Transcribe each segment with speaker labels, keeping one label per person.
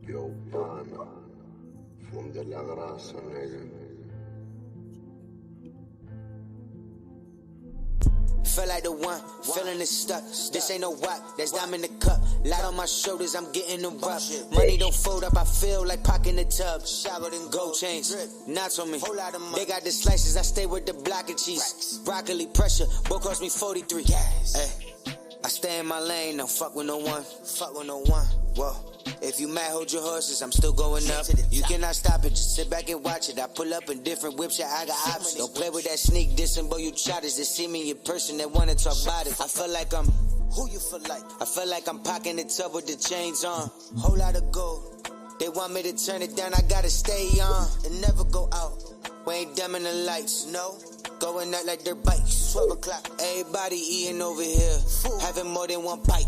Speaker 1: Yo, pana, funde la grasa, nigga.
Speaker 2: Feel like the one, feeling is stuck. This ain't no rock, that's dime in the cup. Light on my shoulders, I'm getting them rough. Money don't fold up, I feel like Pac in the tub. Showered in gold chains, knots on me. They got the slices, I stay with the block of cheese. Broccoli pressure, both cost me 43. Hey, I stay in my lane, don't fuck with no one. Fuck with no one. Whoa. If you mad, hold your horses, I'm still going up. You cannot stop it, just sit back and watch it. I pull up in different whips, yeah, I got options. Don't play with that sneak dissing, boy, you chotters. They see me in person, they wanna talk about it. I feel like I'm, who you feel like? I feel like I'm pocking the tub with the chains on. Whole lot of gold. They want me to turn it down, I gotta stay on. And never go out. We ain't dimming the lights, no. Going out like dirt bikes. 12 o'clock. Everybody eating over here. Having more than one bite.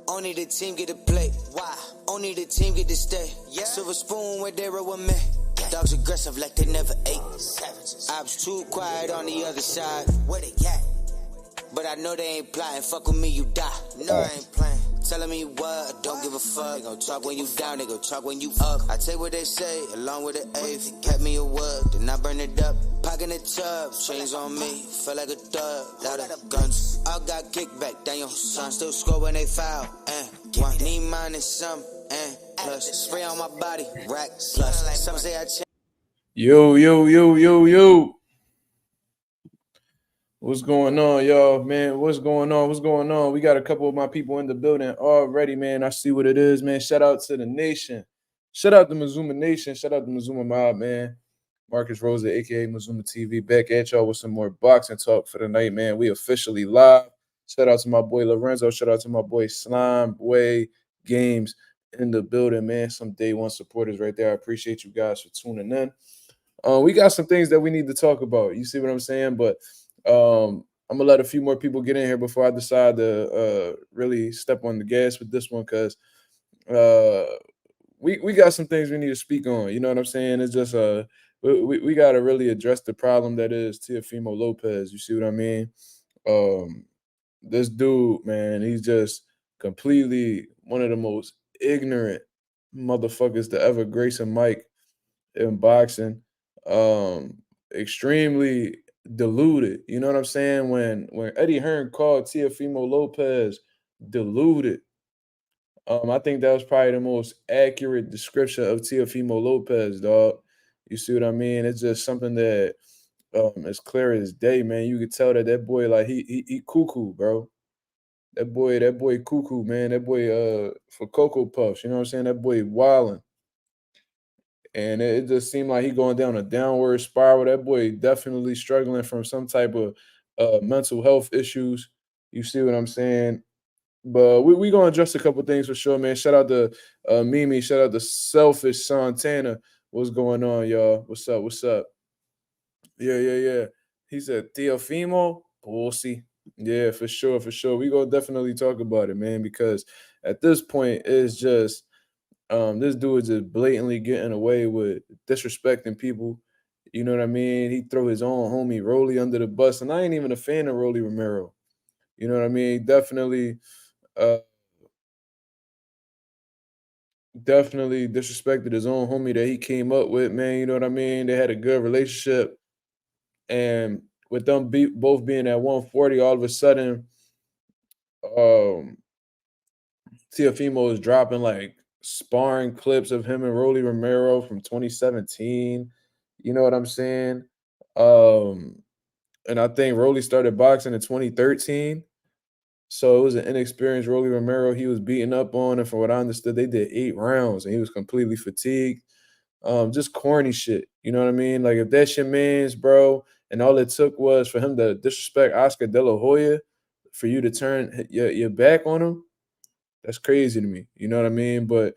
Speaker 2: Only the team get to play. Why? Only the team get to stay. Yeah. Silver spoon where they were with me. Dogs aggressive like they never ate. Savages. Ops too quiet on the other side. Where they at? But I know they ain't plotting. Fuck with me, you die. No, I ain't playing. Telling me what? Don't give a fuck. They gon' talk when you down, they gon' talk when you up. I take what they say, along with the eighth. Kept me a wood, then I burn it up. Pocket the tub, chains on me. Feel like a thug, lot of guns. I got kickback, Daniel. Son still score when they foul. One need mine and some, plus spray on my body, rack plus. Some say I change.
Speaker 3: Yo. What's going on, y'all, man? What's going on? We got a couple of my people in the building already, man. I see what it is, man. Shout out to the nation. Shout out to Mazuma Nation. Shout out to Mazuma Mob, man. Marcus Rosa, a.k.a. Mazuma TV, back at y'all with some more boxing talk for the night, man. We officially live. Shout out to my boy Lorenzo. Shout out to my boy Slime Boy Games in the building, man. Some day one supporters right there. I appreciate you guys for tuning in. We got some things that we need to talk about. You see what I'm saying? But I'm gonna let a few more people get in here before I decide to really step on the gas with this one, because we got some things we need to speak on. You know what I'm saying? It's just we got to really address the problem that is Teofimo Lopez. You see what I mean? This dude, man, he's just completely one of the most ignorant motherfuckers to ever grace a mic in boxing. Extremely deluded. You know what I'm saying? When Eddie Hearn called Teofimo Lopez deluded, I think that was probably the most accurate description of Teofimo Lopez, dog. You see what I mean? It's just something that is clear as day, man. You could tell that boy, like, he cuckoo, bro. That boy cuckoo, man. That boy for Cocoa Puffs, you know what I'm saying? That boy wilding. And it just seemed like he going down a downward spiral. That boy definitely struggling from some type of mental health issues. You see what I'm saying? But we going to address a couple things for sure, man. Shout out to Mimi. Shout out to Selfish Santana. What's going on, y'all? What's up? Yeah. He said, Teofimo, pussy. Yeah, for sure. We going to definitely talk about it, man, because at this point, it's just this dude is just blatantly getting away with disrespecting people. You know what I mean? He throw his own homie Rolly under the bus, and I ain't even a fan of Rolly Romero. You know what I mean? He definitely disrespected his own homie that he came up with, man. You know what I mean? They had a good relationship, and with them both being at 140, all of a sudden, um, Teofimo is dropping like sparring clips of him and Rolly Romero from 2017. You know what I'm saying? And I think Rolly started boxing in 2013. So it was an inexperienced Rolly Romero he was beating up on. And from what I understood, they did 8 rounds and he was completely fatigued. Just corny shit. You know what I mean? Like, if that's your man's, bro, and all it took was for him to disrespect Oscar De La Hoya for you to turn your back on him, that's crazy to me. You know what I mean? But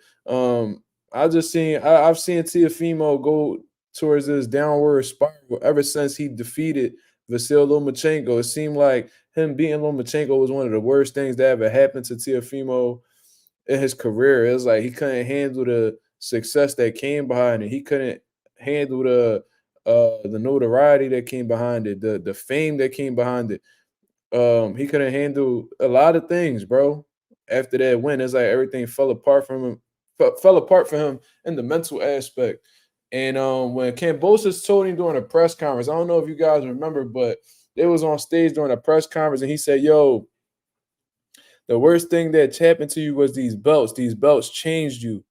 Speaker 3: I've seen Teofimo go towards this downward spiral ever since he defeated Vasil Lomachenko. It seemed like him beating Lomachenko was one of the worst things that ever happened to Teofimo in his career. It was like he couldn't handle the success that came behind it. He couldn't handle the notoriety that came behind it, the fame that came behind it. He couldn't handle a lot of things, bro. After that win, it's like everything fell apart from him fell apart for him in the mental aspect. And when Cambosis told him during a press conference, I don't know if you guys remember, but they was on stage during a press conference, and he said, "Yo, the worst thing that happened to you was these belts. These belts changed you."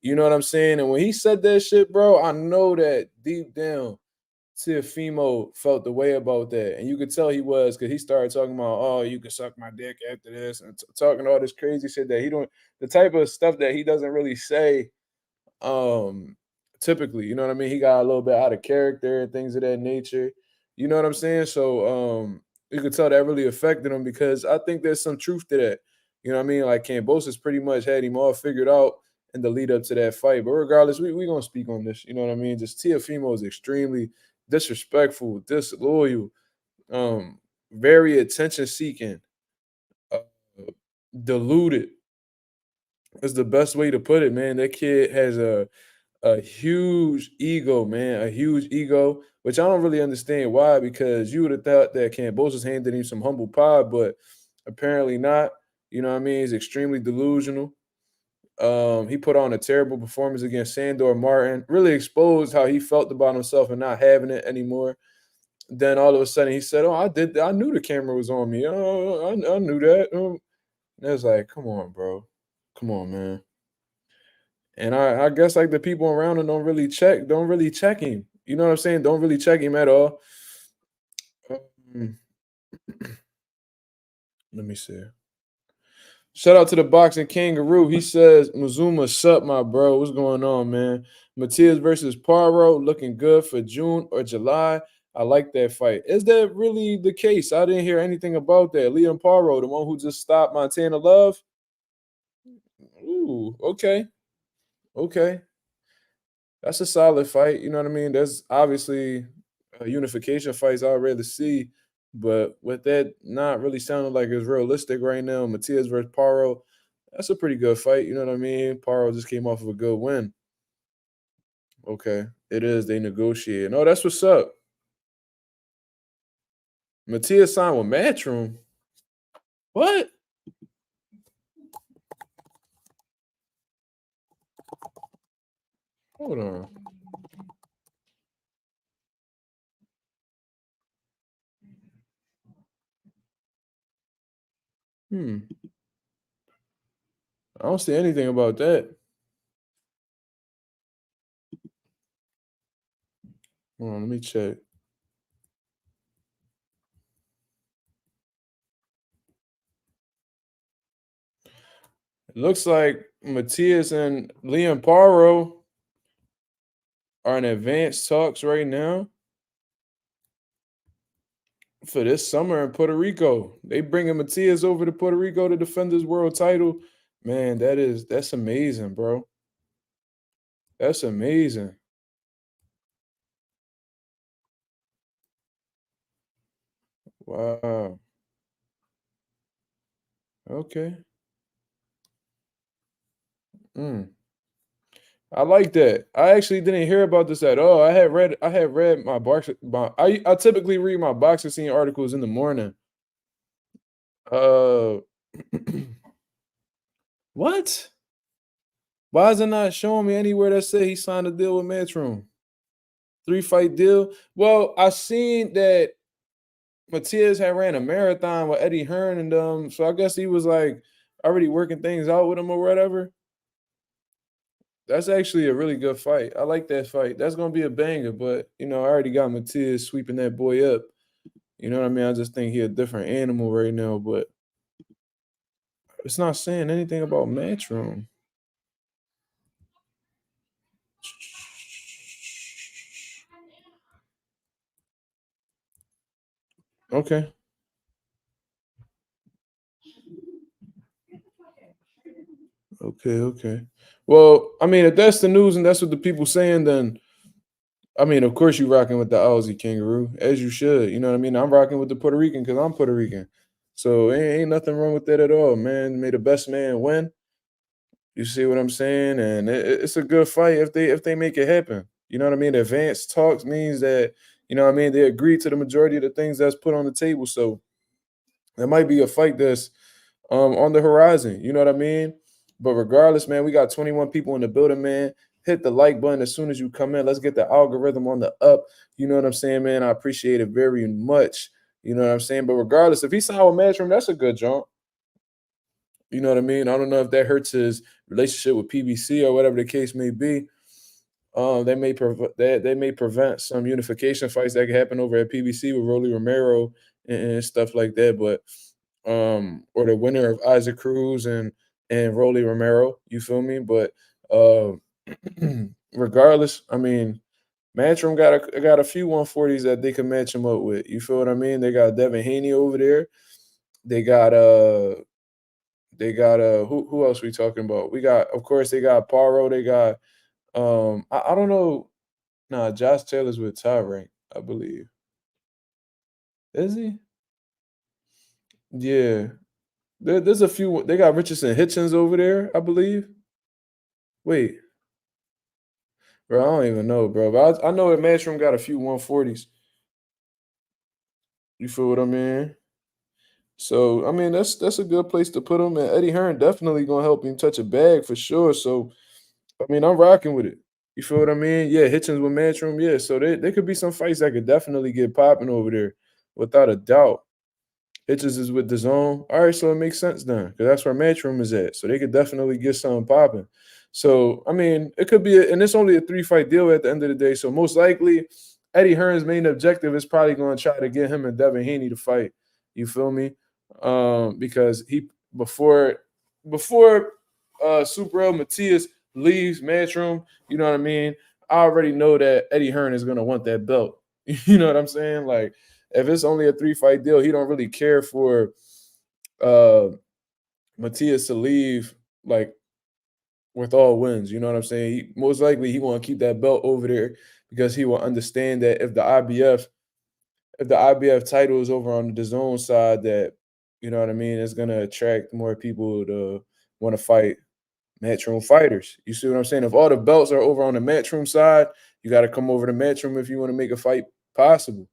Speaker 3: You know what I'm saying? And when he said that shit, bro, I know that deep down, Teofimo felt the way about that. And you could tell he was because he started talking about, oh, you can suck my dick after this, and talking all this crazy shit that he don't, the type of stuff that he doesn't really say um typically. You know what I mean? He got a little bit out of character and things of that nature. You know what I'm saying? So you could tell that really affected him because I think there's some truth to that. You know what I mean? Like Cambosis pretty much had him all figured out in the lead up to that fight. But regardless, we gonna speak on this. You know what I mean? Just Teofimo is extremely disrespectful, disloyal, very attention seeking, uh, deluded is the best way to put it, man. That kid has a huge ego, man, a huge ego, which I don't really understand why, because you would have thought that Cambosis handed him some humble pie, but apparently not. You know what I mean? He's extremely delusional. He put on a terrible performance against Sandor Martin, really exposed how he felt about himself and not having it anymore. Then all of a sudden he said, "Oh, I knew the camera was on me. Oh, I knew that." And it's like, come on, bro. Come on, man. And I guess like the people around him don't really check him. You know what I'm saying? Don't really check him at all. Um, let me see. Shout out to the boxing kangaroo. He says, Mazuma, sup, my bro. What's going on, man? Matias versus Paro looking good for June or July. I like that fight. Is that really the case? I didn't hear anything about that. Leon Paro, the one who just stopped Montana Love. Ooh, okay. Okay. That's a solid fight. You know what I mean? There's obviously unification fights I'd rather see, but with that not really sounding like it's realistic right now, Matias versus Paro, that's a pretty good fight. You know what I mean? Paro just came off of a good win. Okay, it is. They negotiate. No, that's what's up. Matias signed with Matchroom. What? Hold on. Hmm. I don't see anything about that. Hold on, let me check. It looks like Matias and Liam Paro are in advanced talks right now for this summer in Puerto Rico. They bringing Matias over to Puerto Rico to defend his world title. Man, that's amazing, bro. That's amazing. Wow. Okay. Mm. I like that. I actually didn't hear about this at all. I had read my I typically read my boxing scene articles in the morning. Uh what? Why is it not showing me anywhere that say he signed a deal with Matchroom? 3 fight deal. Well, I seen that Matias had ran a marathon with Eddie Hearn and so I guess he was like already working things out with him or whatever. That's actually a really good fight. I like that fight. That's gonna be a banger, but I already got Matias sweeping that boy up. You know what I mean? I just think he a different animal right now, but it's not saying anything about Matchroom. Okay. Okay, okay. Well, I mean, if that's the news and that's what the people saying, then I mean, of course, you rocking with the Aussie kangaroo, as you should. You know what I mean? I'm rocking with the Puerto Rican because I'm Puerto Rican. So ain't nothing wrong with that at all, man. May the best man win. You see what I'm saying? And it's a good fight if they make it happen. You know what I mean? Advanced talks means that what I mean they agree to the majority of the things that's put on the table. So there might be a fight that's on the horizon. You know what I mean? But regardless, man, we got 21 people in the building, man. Hit the like button as soon as you come in. Let's get the algorithm on the up. You know what I'm saying, man? I appreciate it very much. You know what I'm saying? But regardless, if he signed with Matchroom, that's a good jump. You know what I mean? I don't know if that hurts his relationship with PBC or whatever the case may be. They may prevent some unification fights that could happen over at PBC with Rolly Romero and stuff like that. But or the winner of Isaac Cruz and Rolly Romero, you feel me? But uh, regardless, I mean, Matchroom got a few 140s that they can match him up with. You feel what I mean? They got Devin Haney over there. They got who else we talking about? We got, of course, they got Paro. They got I don't know. Nah, Josh Taylor's with Top Rank, I believe. Is he? Yeah. There's a few. They got Richardson Hitchens over there, I believe. Wait, bro, I don't even know, bro. But I know that Matchroom got a few 140s. You feel what I mean? So I mean that's a good place to put him. And Eddie Hearn definitely gonna help him touch a bag for sure. So I mean I'm rocking with it. You feel what I mean? Yeah, Hitchens with Matchroom. Yeah, so there could be some fights that could definitely get popping over there, without a doubt. Hitchens is with the zone. All right, so it makes sense then, because that's where Matchroom is at. So they could definitely get something popping. So I mean, it could be, and it's only a 3-fight deal at the end of the day. So most likely, Eddie Hearn's main objective is probably going to try to get him and Devin Haney to fight. You feel me? Because he before Subriel Matias leaves Matchroom, you know what I mean? I already know that Eddie Hearn is going to want that belt. You know what I'm saying? Like, if it's only a 3-fight deal, he don't really care for Matias to leave like with all wins. You know what I'm saying? Most likely he want to keep that belt over there because he will understand that if the IBF title is over on the zone side, that, you know what I mean, it's gonna attract more people to want to fight Matchroom fighters. You see what I'm saying? If all the belts are over on the Matchroom side, you got to come over to Matchroom if you want to make a fight possible.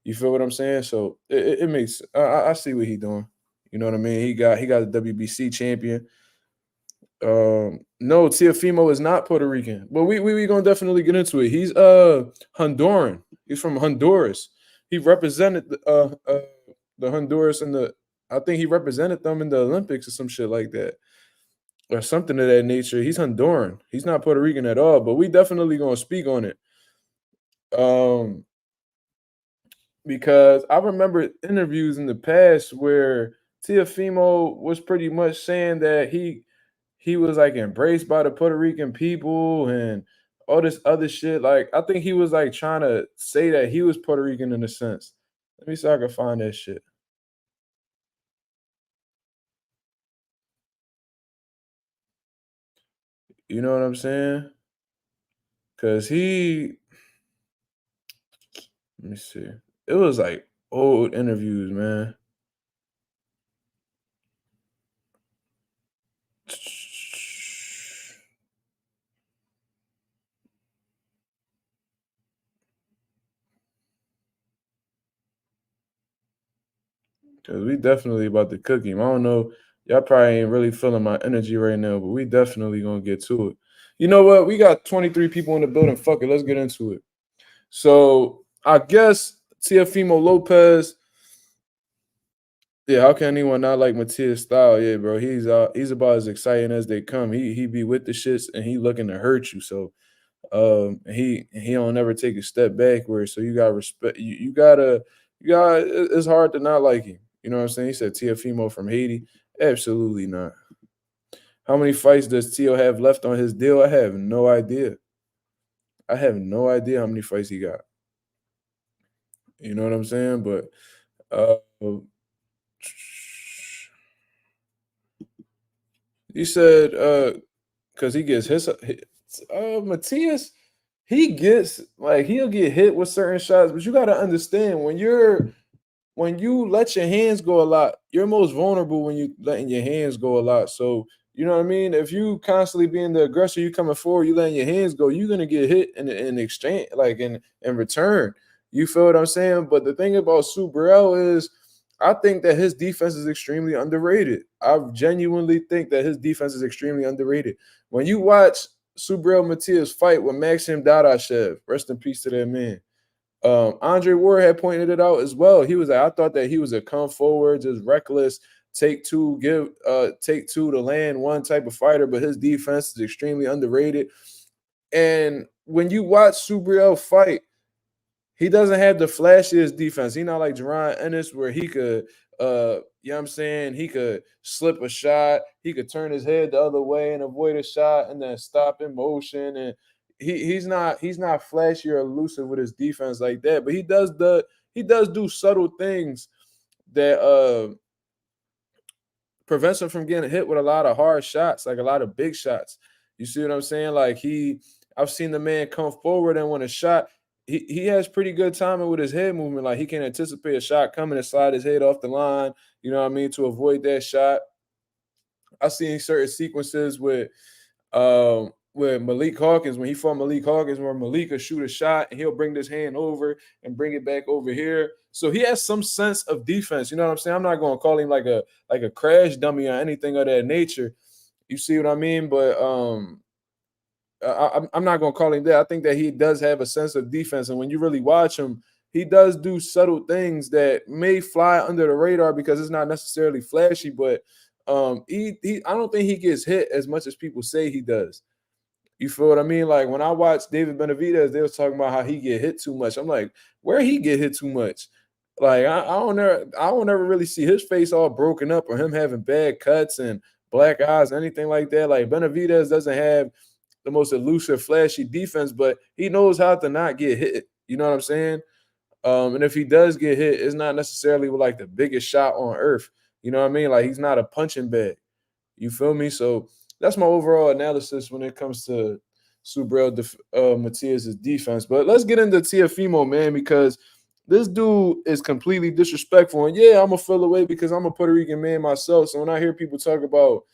Speaker 3: You feel what I'm saying? So it makes I see what he doing. You know what I mean? He got a WBC champion. No, Teofimo is not Puerto Rican, but we gonna definitely get into it. He's Honduran. He's from Honduras. He represented the Honduras in the. I think he represented them in the Olympics or some shit like that, or something of that nature. He's Honduran. He's not Puerto Rican at all, but we definitely gonna speak on it. Um, because I remember interviews in the past where Teofimo was pretty much saying that he was like embraced by the Puerto Rican people and all this other shit. Like, I think he was like trying to say that he was Puerto Rican in a sense. Let me see if I can find that shit. You know what I'm saying? Cause let me see. It was like old interviews, man. Cause we definitely about to cook him. I don't know. Y'all probably ain't really feeling my energy right now, but we definitely gonna get to it. You know what? We got 23 people in the building. Fuck it. Let's get into it. So I guess Teofimo Lopez. Yeah, how can anyone not like Matias style? Yeah, bro. He's about as exciting as they come. He be with the shits and he looking to hurt you. So he don't ever take a step backward. So you gotta respect it's hard to not like him. You know what I'm saying? He said Teofimo from Haiti. Absolutely not. How many fights does Teo have left on his deal? I have no idea. I have no idea how many fights he got. You know what I'm saying? But uh he said because he gets Matias, he gets like he'll get hit with certain shots, but you gotta understand when you let your hands go a lot, you're most vulnerable when you letting your hands go a lot. So you know what I mean? If you constantly being the aggressor, you coming forward, you letting your hands go, you're gonna get hit in exchange, like in return. You feel what I'm saying? But the thing about Subriel is I think that his defense is extremely underrated. I genuinely think that his defense is extremely underrated. When you watch Subriel Matias fight with Maxim Dadashev, rest in peace to that man. Andre Ward had pointed it out as well. He was like, I thought that he was a come forward, just reckless, take two to land one type of fighter, but his defense is extremely underrated. And when you watch Subriel fight, he doesn't have the flashiest defense. He's not like Jerron Ennis where he could you know what I'm saying, he could slip a shot, he could turn his head the other way and avoid a shot and then stop in motion. And he's not flashy or elusive with his defense like that, but he does do subtle things that prevents him from getting hit with a lot of hard shots, like a lot of big shots. You see what I'm saying? Like I've seen the man come forward and when a shot, he has pretty good timing with his head movement. Like he can anticipate a shot coming and slide his head off the line, you know what I mean, to avoid that shot. I've seen certain sequences with Malik Hawkins, when he fought Malik Hawkins, where Malik will shoot a shot and he'll bring this hand over and bring it back over here. So he has some sense of defense. You know what I'm saying? I'm not going to call him like a crash dummy or anything of that nature. You see what I mean? But I'm not going to call him that. I think that he does have a sense of defense. And when you really watch him, he does do subtle things that may fly under the radar because it's not necessarily flashy, but I don't think he gets hit as much as people say he does. You feel what I mean? Like when I watched David Benavidez, they was talking about how he get hit too much. I'm like, where he get hit too much? Like I don't ever really see his face all broken up or him having bad cuts and black eyes, anything like that. Like Benavidez doesn't have the most elusive, flashy defense, but he knows how to not get hit. You know what I'm saying? And if he does get hit, it's not necessarily with like the biggest shot on earth. You know what I mean? Like he's not a punching bag. You feel me? So that's my overall analysis when it comes to Subriel Matias' defense. But let's get into Teofimo, man, because this dude is completely disrespectful. And yeah, I'm a feel away because I'm a Puerto Rican man myself. So when I hear people talk about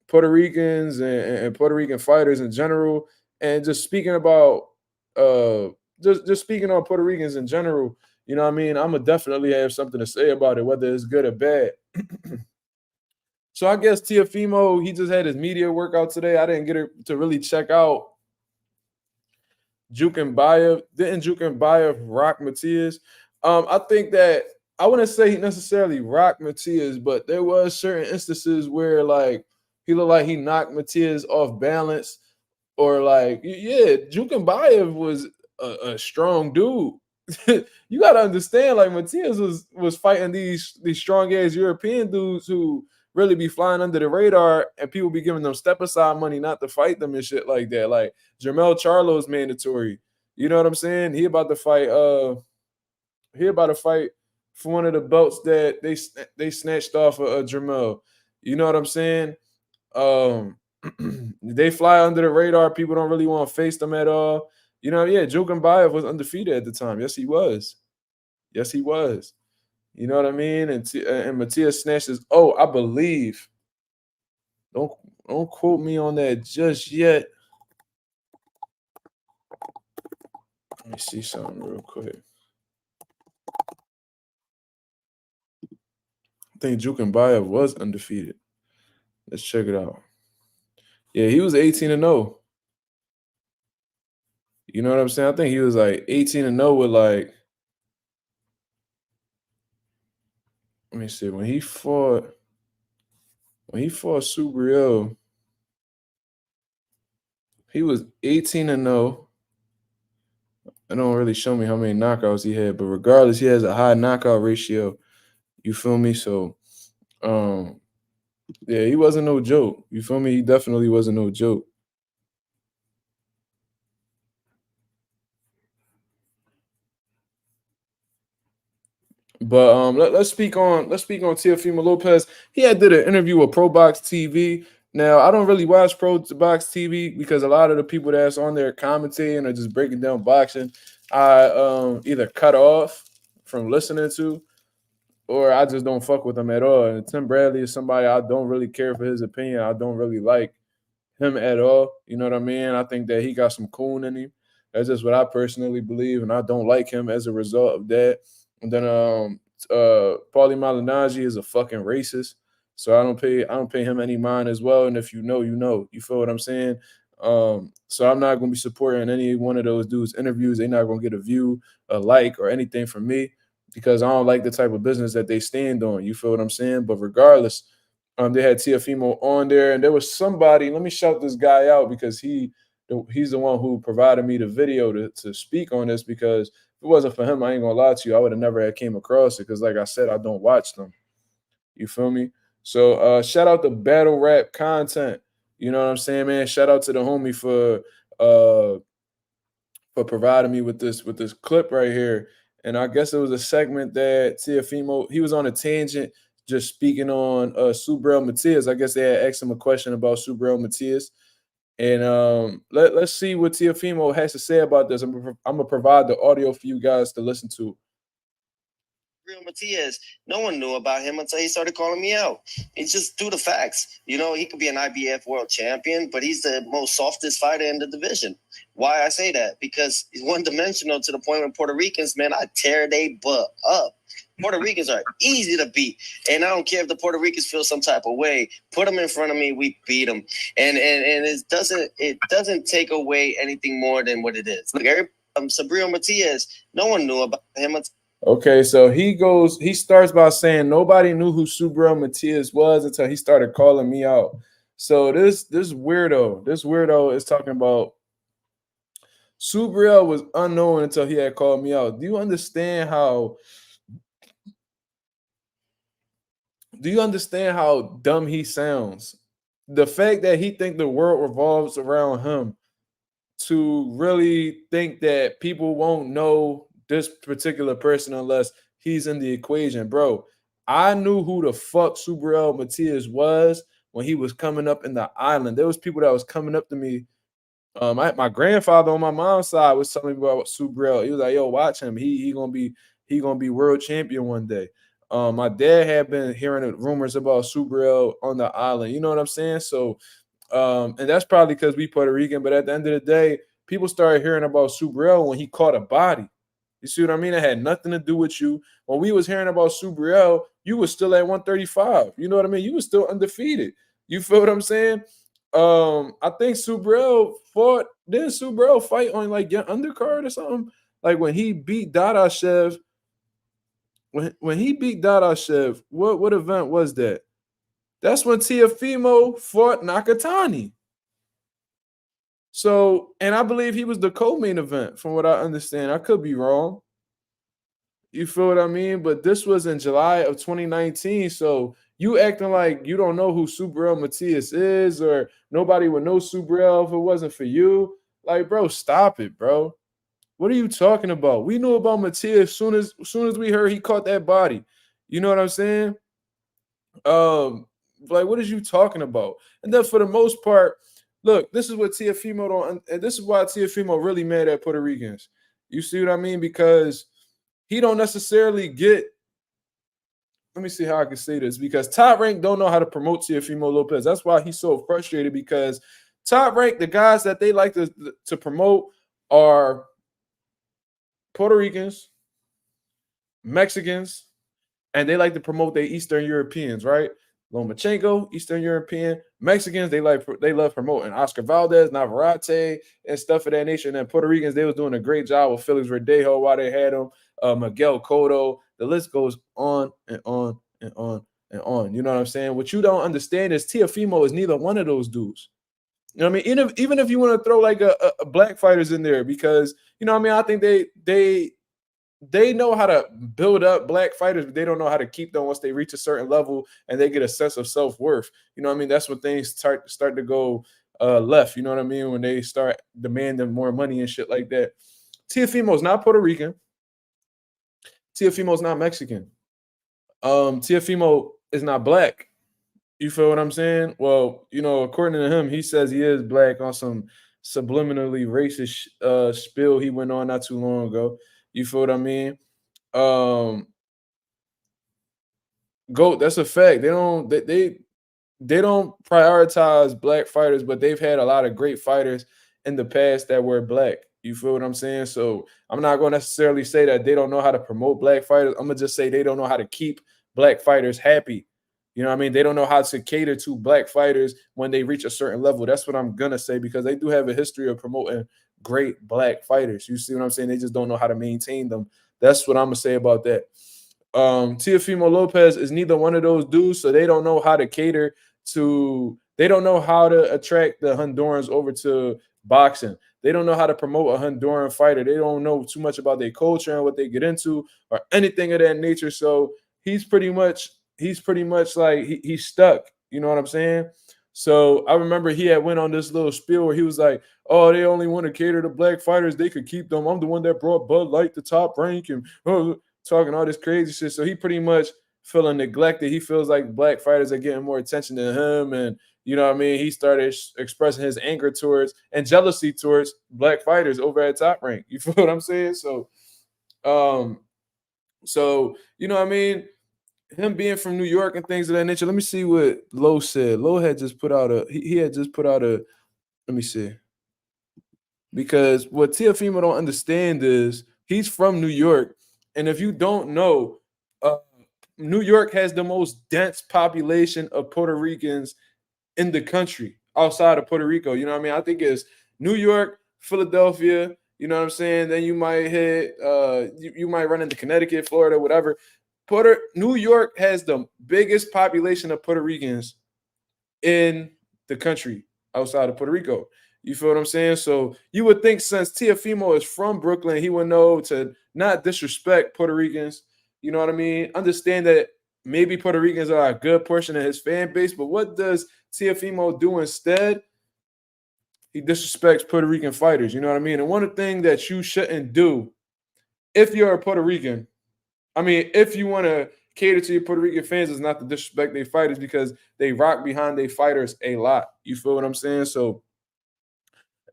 Speaker 3: Puerto Ricans and Puerto Rican fighters in general, and just speaking about just speaking on Puerto Ricans in general, you know what I mean? I'm gonna definitely have something to say about it, whether it's good or bad. So I guess Teofimo, he just had his media workout today. I didn't get to really check out Jukenbayev. Didn't Jukenbayev rock Matias? I think that I wouldn't say he necessarily rocked Matias, but there was certain instances where like he looked like he knocked Matias off balance, or like yeah, Jukenbayev was a strong dude. You got to understand, like Matias was fighting these strong ass European dudes who really be flying under the radar, and people be giving them step aside money not to fight them and shit like that. Like Jermel Charlo's mandatory. You know what I'm saying? He about to fight. He about to fight for one of the belts that they snatched off of Jermel. You know what I'm saying? Um, they fly under the radar. People don't really want to face them at all. You know, yeah, Jukenbayev was undefeated at the time. Yes, he was. Yes, he was. You know what I mean? And Matias snatches. Oh, I believe. Don't don't quote me on that just yet. Let me see something real quick. I think Jukenbayev was undefeated. Let's check it out. Yeah, he was 18-0. You know what I'm saying? I think he was like 18-0 with like. Let me see. When he fought Subriel, he was 18-0. It don't really show me how many knockouts he had, but regardless, he has a high knockout ratio. You feel me? So, yeah, he wasn't no joke. You feel me? He definitely wasn't no joke. But let's speak on Teofimo Lopez. He had did an interview with Pro Box TV. Now I don't really watch Pro Box TV because a lot of the people that's on there commentating or just breaking down boxing, I either cut off from listening to, or I just don't fuck with them at all. And Tim Bradley is somebody I don't really care for his opinion. I don't really like him at all. You know what I mean? I think that he got some coon in him. That's just what I personally believe, and I don't like him as a result of that. And then Paulie Malignaggi is a fucking racist. So I don't pay him any mind as well. And if you know, you know. You feel what I'm saying? So I'm not gonna be supporting any one of those dudes' interviews. They're not gonna get a view, a like, or anything from me because I don't like the type of business that they stand on. You feel what I'm saying? But regardless, they had Teofimo on there, and there was somebody. Let me shout this guy out because he's the one who provided me the video to speak on this. Because if it wasn't for him, I ain't gonna lie to you, I would have never had came across it. Because like I said, I don't watch them. You feel me? So shout out to battle rap content. You know what I'm saying, man? Shout out to the homie uh for providing me with this clip right here. And I guess it was a segment that Teofimo, he was on a tangent just speaking on Subriel Matias. I guess they had asked him a question about Subriel Matias. And let's see what Teofimo has to say about this. I'm gonna provide the audio for you guys to listen to.
Speaker 4: Subriel Matias, no one knew about him until he started calling me out. It's just due to facts. You know, he could be an IBF world champion, but he's the most softest fighter in the division. Why I say that? Because he's one-dimensional to the point where Puerto Ricans, man, I tear they butt up. Puerto Ricans are easy to beat, and I don't care if the Puerto Ricans feel some type of way. Put them in front of me, we beat them, and it doesn't take away anything more than what it is. Look, Subriel Matias, no one knew about him until.
Speaker 3: Okay, so he starts by saying nobody knew who Subriel Matias was until he started calling me out. So this weirdo is talking about Subriel was unknown until he had called me out. Do you understand how dumb he sounds? The fact that he think the world revolves around him, to really think that people won't know this particular person unless he's in the equation, bro. I knew who the fuck Subriel Matias was when he was coming up in the island. There was people that was coming up to me. My grandfather on my mom's side was telling me about Subriel. He was like, "Yo, watch him. He gonna be world champion one day." My dad had been hearing the rumors about Subriel on the island. You know what I'm saying? So, and that's probably because we Puerto Rican. But at the end of the day, people started hearing about Subriel when he caught a body. You see what I mean? It had nothing to do with you. When we was hearing about Subriel, you was still at 135. You know what I mean? You was still undefeated. You feel what I'm saying? I think Subriel fought. Didn't Subriel fight on like your undercard or something? Like when he beat Dadashev. When he beat Dadashev, what event was that? That's when Teofimo fought Nakatani. So, and I believe he was the co-main event, from what I understand. I could be wrong. You feel what I mean? But this was in July of 2019. So you acting like you don't know who Subriel Matias is, or nobody would know Subriel if it wasn't for you. Like, bro, stop it, bro. What are you talking about? We knew about Matias soon as we heard he caught that body. You know what I'm saying? Like, what is you talking about? And then for the most part, look, this is what Teofimo don't, and this is why Teofimo really mad at Puerto Ricans. You see what I mean? Because he don't necessarily get. Let me see how I can say this. Because Top Rank don't know how to promote Teofimo Lopez. That's why he's so frustrated. Because Top Rank, the guys that they like to promote are Puerto Ricans, Mexicans, and they like to promote their Eastern Europeans, right? Lomachenko, Eastern European, Mexicans, they love promoting Oscar Valdez, Navarrete, and stuff of that nature. And then Puerto Ricans, they was doing a great job with Felix Verdejo while they had him, Miguel Cotto. The list goes on and on and on and on. You know what I'm saying? What you don't understand is Teofimo is neither one of those dudes. You know what I mean? Even if you want to throw like a black fighters in there, because you know what I mean, I think they know how to build up black fighters, but they don't know how to keep them once they reach a certain level and they get a sense of self-worth. You know what I mean? That's when things start to go left. You know what I mean? When they start demanding more money and shit like that. Teofimo's not Puerto Rican. Teofimo's not Mexican. Teofimo is not black. You feel what I'm saying? Well, you know, according to him, he says he is black on some subliminally racist spill he went on not too long ago. You feel what I mean? GOAT, that's a fact. They don't prioritize black fighters, but they've had a lot of great fighters in the past that were black. You feel what I'm saying? So I'm not going to necessarily say that they don't know how to promote black fighters. I'm going to just say they don't know how to keep black fighters happy. You know what I mean? They don't know how to cater to black fighters when they reach a certain level. That's what I'm going to say, because they do have a history of promoting great black fighters. You see what I'm saying? They just don't know how to maintain them. That's what I'm going to say about that. Teofimo Lopez is neither one of those dudes, so they don't know how to cater to, they don't know how to attract the Hondurans over to boxing. They don't know how to promote a Honduran fighter. They don't know too much about their culture and what they get into or anything of that nature. So he's pretty much like he's stuck. You know what I'm saying? So I remember he had went on this little spiel where he was like, "Oh, they only want to cater to black fighters. They could keep them. I'm the one that brought Bud Light to Top Rank," and talking all this crazy shit. So he pretty much feeling neglected. He feels like black fighters are getting more attention than him, and you know what I mean? He started expressing his anger towards and jealousy towards black fighters over at Top Rank. You feel what I'm saying? So, you know what I mean? Him being from New York and things of that nature. Let me see what Lowe said. Lowe had just put out he had just put out a, let me see. Because what Teofimo don't understand is he's from New York. And if you don't know, New York has the most dense population of Puerto Ricans in the country outside of Puerto Rico. You know what I mean? I think it's New York, Philadelphia, you know what I'm saying? Then you might hit you might run into Connecticut, Florida, whatever. New York has the biggest population of Puerto Ricans in the country outside of Puerto Rico. You feel what I'm saying? So you would think since Teofimo is from Brooklyn, he would know to not disrespect Puerto Ricans. You know what I mean? Understand that maybe Puerto Ricans are a good portion of his fan base, but what does Teofimo do instead? He disrespects Puerto Rican fighters. You know what I mean? And one of the things that you shouldn't do if you're a Puerto Rican, I mean, if you want to cater to your Puerto Rican fans, is not to disrespect their fighters, because they rock behind their fighters a lot. You feel what I'm saying? So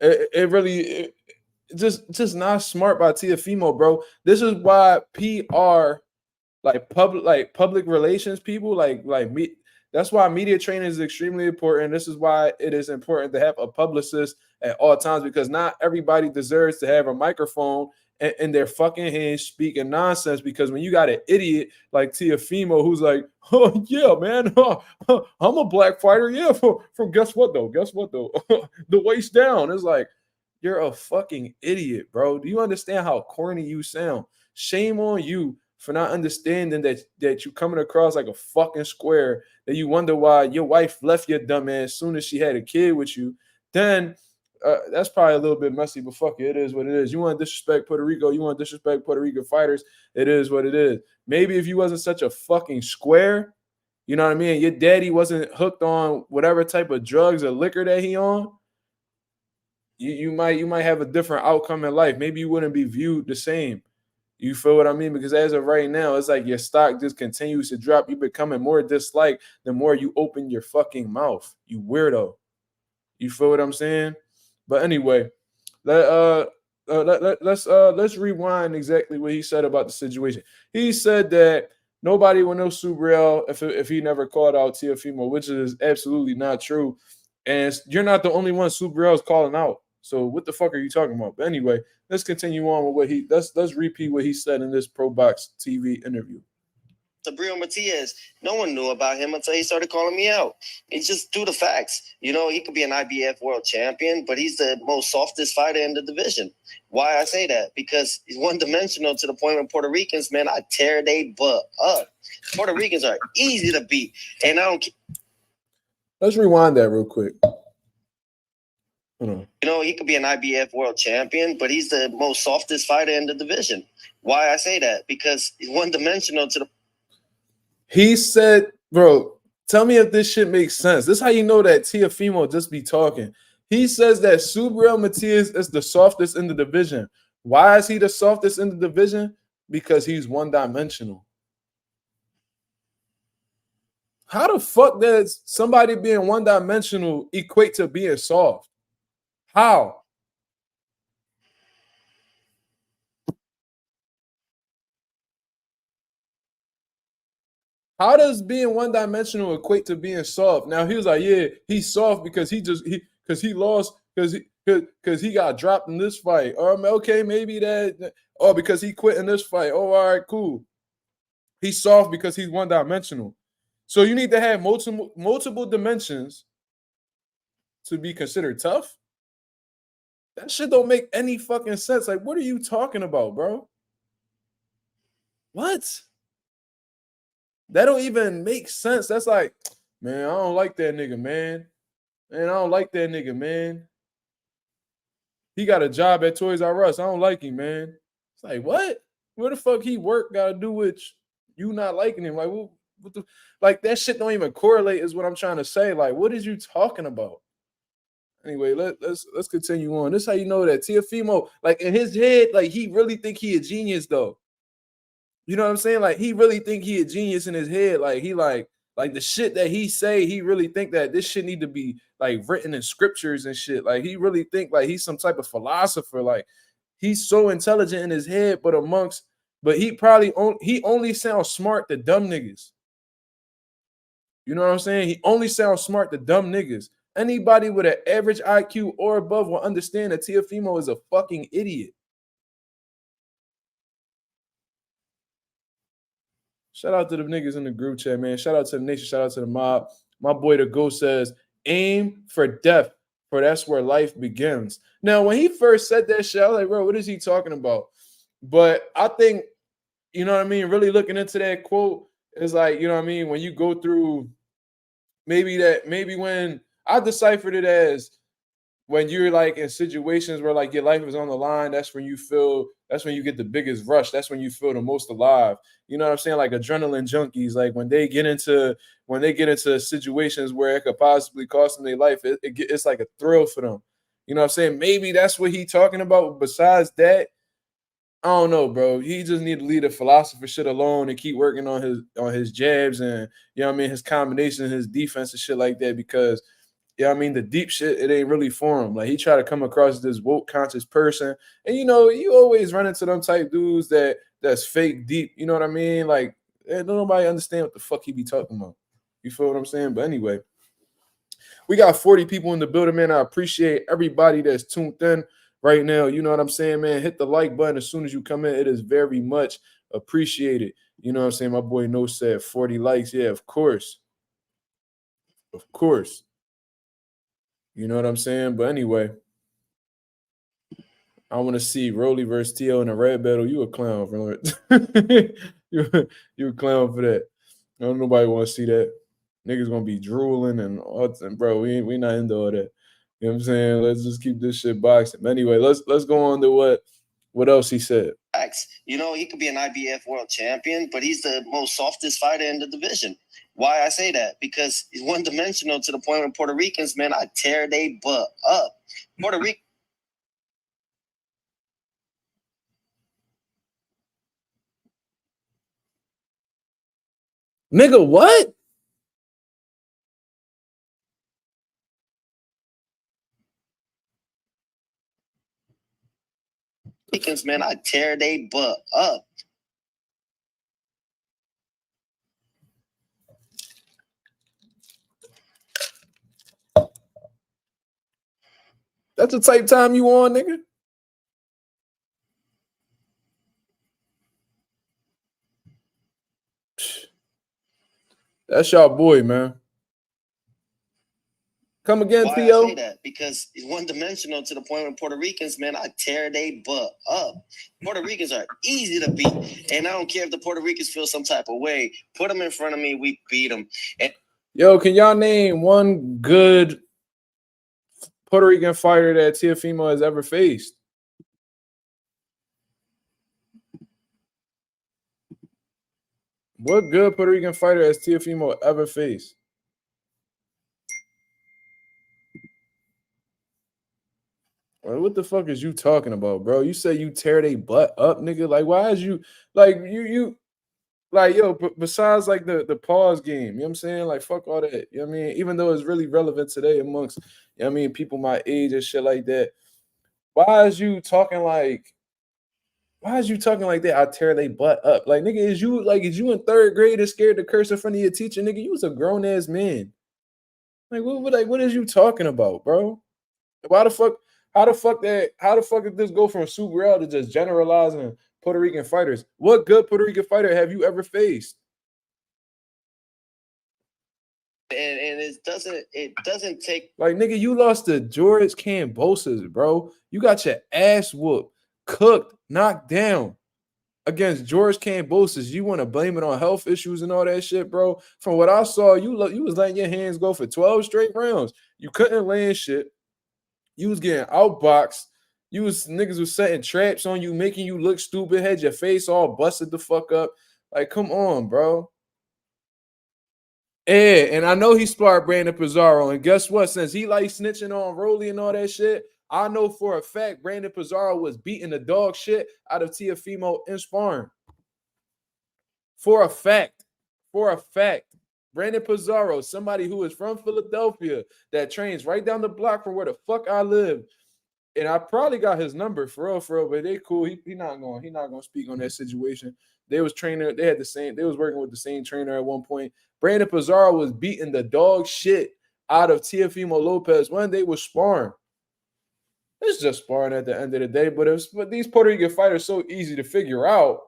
Speaker 3: it really just not smart by Teofimo, bro. This is why PR, like public relations people, like me. That's why media training is extremely important. This is why it is important to have a publicist at all times, because not everybody deserves to have a microphone in their fucking hands speaking nonsense. Because when you got an idiot like Teofimo who's like, "Oh yeah, man, I'm a black fighter, yeah, from guess what though, the waist down." It's like, you're a fucking idiot, bro. Do you understand how corny you sound? Shame on you for not understanding that you coming across like a fucking square, that you wonder why your wife left your dumb ass as soon as she had a kid with you. Then that's probably a little bit messy, but fuck it, it is what it is. You want to disrespect Puerto Rico, you want to disrespect Puerto Rican fighters, it is what it is. Maybe if you wasn't such a fucking square, you know what I mean, your daddy wasn't hooked on whatever type of drugs or liquor that he on, you might have a different outcome in life. Maybe you wouldn't be viewed the same. You feel what I mean? Because as of right now, it's like your stock just continues to drop. You're becoming more disliked the more you open your fucking mouth. You weirdo. You feel what I'm saying? But anyway, let's rewind exactly what he said about the situation. He said that nobody will know Subriel if he never called out Teofimo, which is absolutely not true. And you're not the only one Subriel's calling out. So what the fuck are you talking about? But anyway, let's continue on with what let's repeat what he said in this Pro Box TV interview.
Speaker 4: Subriel Matias, no one knew about him until he started calling me out. It's just due to facts. You know, he could be an IBF world champion, but he's the most softest fighter in the division. Why I say that? Because he's one-dimensional to the point where Puerto Ricans, man, I tear they butt up. Puerto Ricans are easy to beat, and I don't.
Speaker 3: Let's rewind that real quick.
Speaker 4: You know, he could be an IBF world champion, but he's the most softest fighter in the division. Why I say that? Because he's one-dimensional to the.
Speaker 3: He said, bro, tell me if this shit makes sense. This is how you know that Teofimo just be talking. He says that Subriel Matias is the softest in the division. Why is he the softest in the division? Because he's one-dimensional. How the fuck does somebody being one-dimensional equate to being soft? How? How does being one-dimensional equate to being soft? Now he was like, yeah, he's soft because he lost because because he got dropped in this fight. Okay, maybe that. Oh, because he quit in this fight. Oh, all right, cool. He's soft because he's one-dimensional. So you need to have multiple dimensions to be considered tough. That shit don't make any fucking sense. Like, what are you talking about, bro? What? That don't even make sense. That's like, man, I don't like that nigga, man. Man, I don't like that nigga, man. He got a job at Toys R Us. I don't like him, man. It's like, what? Where the fuck he work got to do with you not liking him? Like, what the, like, that shit don't even correlate is what I'm trying to say. Like, what is you talking about? Anyway, let's continue on. This is how you know that Teofimo, like, in his head, like, he really think he a genius, though. You know what I'm saying? Like, he really think he a genius in his head. Like, he like the shit that he say, he really think that this shit need to be, like, written in scriptures and shit. Like, he really think, like, he's some type of philosopher. Like, he's so intelligent in his head, but he only sounds smart to dumb niggas. You know what I'm saying? He only sounds smart to dumb niggas. Anybody with an average IQ or above will understand that Teofimo is a fucking idiot. Shout out to the niggas in the group chat, man. Shout out to the nation. Shout out to the mob. My boy, the Ghost, says, aim for death, for that's where life begins. Now, when he first said that shit, I was like, bro, what is he talking about? But I think, you know what I mean, really looking into that quote is like, you know what I mean, when you go through maybe when I deciphered it as when you're like in situations where like your life is on the line, that's when you get the biggest rush. That's when you feel the most alive. You know what I'm saying? Like adrenaline junkies, like when they get into situations where it could possibly cost them their life, it's like a thrill for them. You know what I'm saying? Maybe that's what he's talking about. Besides that, I don't know, bro. He just need to leave the philosopher shit alone and keep working on his jabs and, you know what I mean, his combination, his defense and shit like that, because, you know what I mean, the deep shit, it ain't really for him. Like, he try to come across as this woke conscious person. And, you know, you always run into them type dudes that's fake deep. You know what I mean? Like, don't nobody understand what the fuck he be talking about. You feel what I'm saying? But anyway, we got 40 people in the building, man. I appreciate everybody that's tuned in right now. You know what I'm saying, man? Hit the like button as soon as you come in. It is very much appreciated. You know what I'm saying? My boy No said 40 likes. Yeah, of course. Of course. You know what I'm saying? But anyway, I want to see Rolly versus Tio in a rap battle. You a clown, bro. you a clown for that. No, nobody want to see that. Niggas gonna be drooling and all, bro. We not into all that. You know what I'm saying? Let's just keep this shit boxing. But anyway, let's go on to what else he said.
Speaker 4: You know, he could be an IBF world champion, but he's the most softest fighter in the division. Why I say that? Because he's one-dimensional to the point where Puerto Ricans, man, I tear they butt up. Puerto Rican.
Speaker 3: Nigga, what?
Speaker 4: Ricans, man, I tear they butt up.
Speaker 3: That's the type time you on, nigga? That's y'all boy, man. Come again, Theo?
Speaker 4: I say that? Because he's one-dimensional to the point where Puerto Ricans, man, I tear they butt up. Puerto Ricans are easy to beat, and I don't care if the Puerto Ricans feel some type of way. Put them in front of me, we beat them.
Speaker 3: Yo, can y'all name one good Puerto Rican fighter that Teofimo has ever faced? What good Puerto Rican fighter has Teofimo ever faced? Well, what the fuck is you talking about, bro? You say you tear they butt up, nigga. Like, why is you like you like, yo, besides like the pause game, you know what I'm saying? Like, fuck all that. You know what I mean? Even though it's really relevant today amongst, you know what I mean, people my age and shit like that. Why is you talking like that? I tear they butt up. Like, nigga, is you in third grade and scared to curse in front of your teacher? Nigga, you was a grown-ass man. Like, what is you talking about, bro? Why the fuck? How the fuck did this go from Subriel to just generalizing Puerto Rican fighters? What good Puerto Rican fighter have you ever faced?
Speaker 4: And it doesn't take,
Speaker 3: like, nigga, you lost to George Kambosos, bro. You got your ass whooped, cooked, knocked down against George Kambosos. You want to blame it on health issues and all that shit, bro? From what I saw, you was letting your hands go for 12 straight rounds. You couldn't land shit. You was getting outboxed. Niggas was setting traps on you, making you look stupid, had your face all busted the fuck up. Like, come on, bro. Yeah, and I know he sparred Brandon Pizarro. And guess what? Since he like snitching on Rolly and all that shit, I know for a fact Brandon Pizarro was beating the dog shit out of Teofimo in sparring. For a fact. Brandon Pizarro, somebody who is from Philadelphia that trains right down the block from where the fuck I live. And I probably got his number for real, but they cool. He not gonna speak on that situation. They was working with the same trainer at one point. Brandon Pizarro was beating the dog shit out of Teofimo Lopez when they was sparring. It's just sparring at the end of the day, but these Puerto Rican fighters so easy to figure out.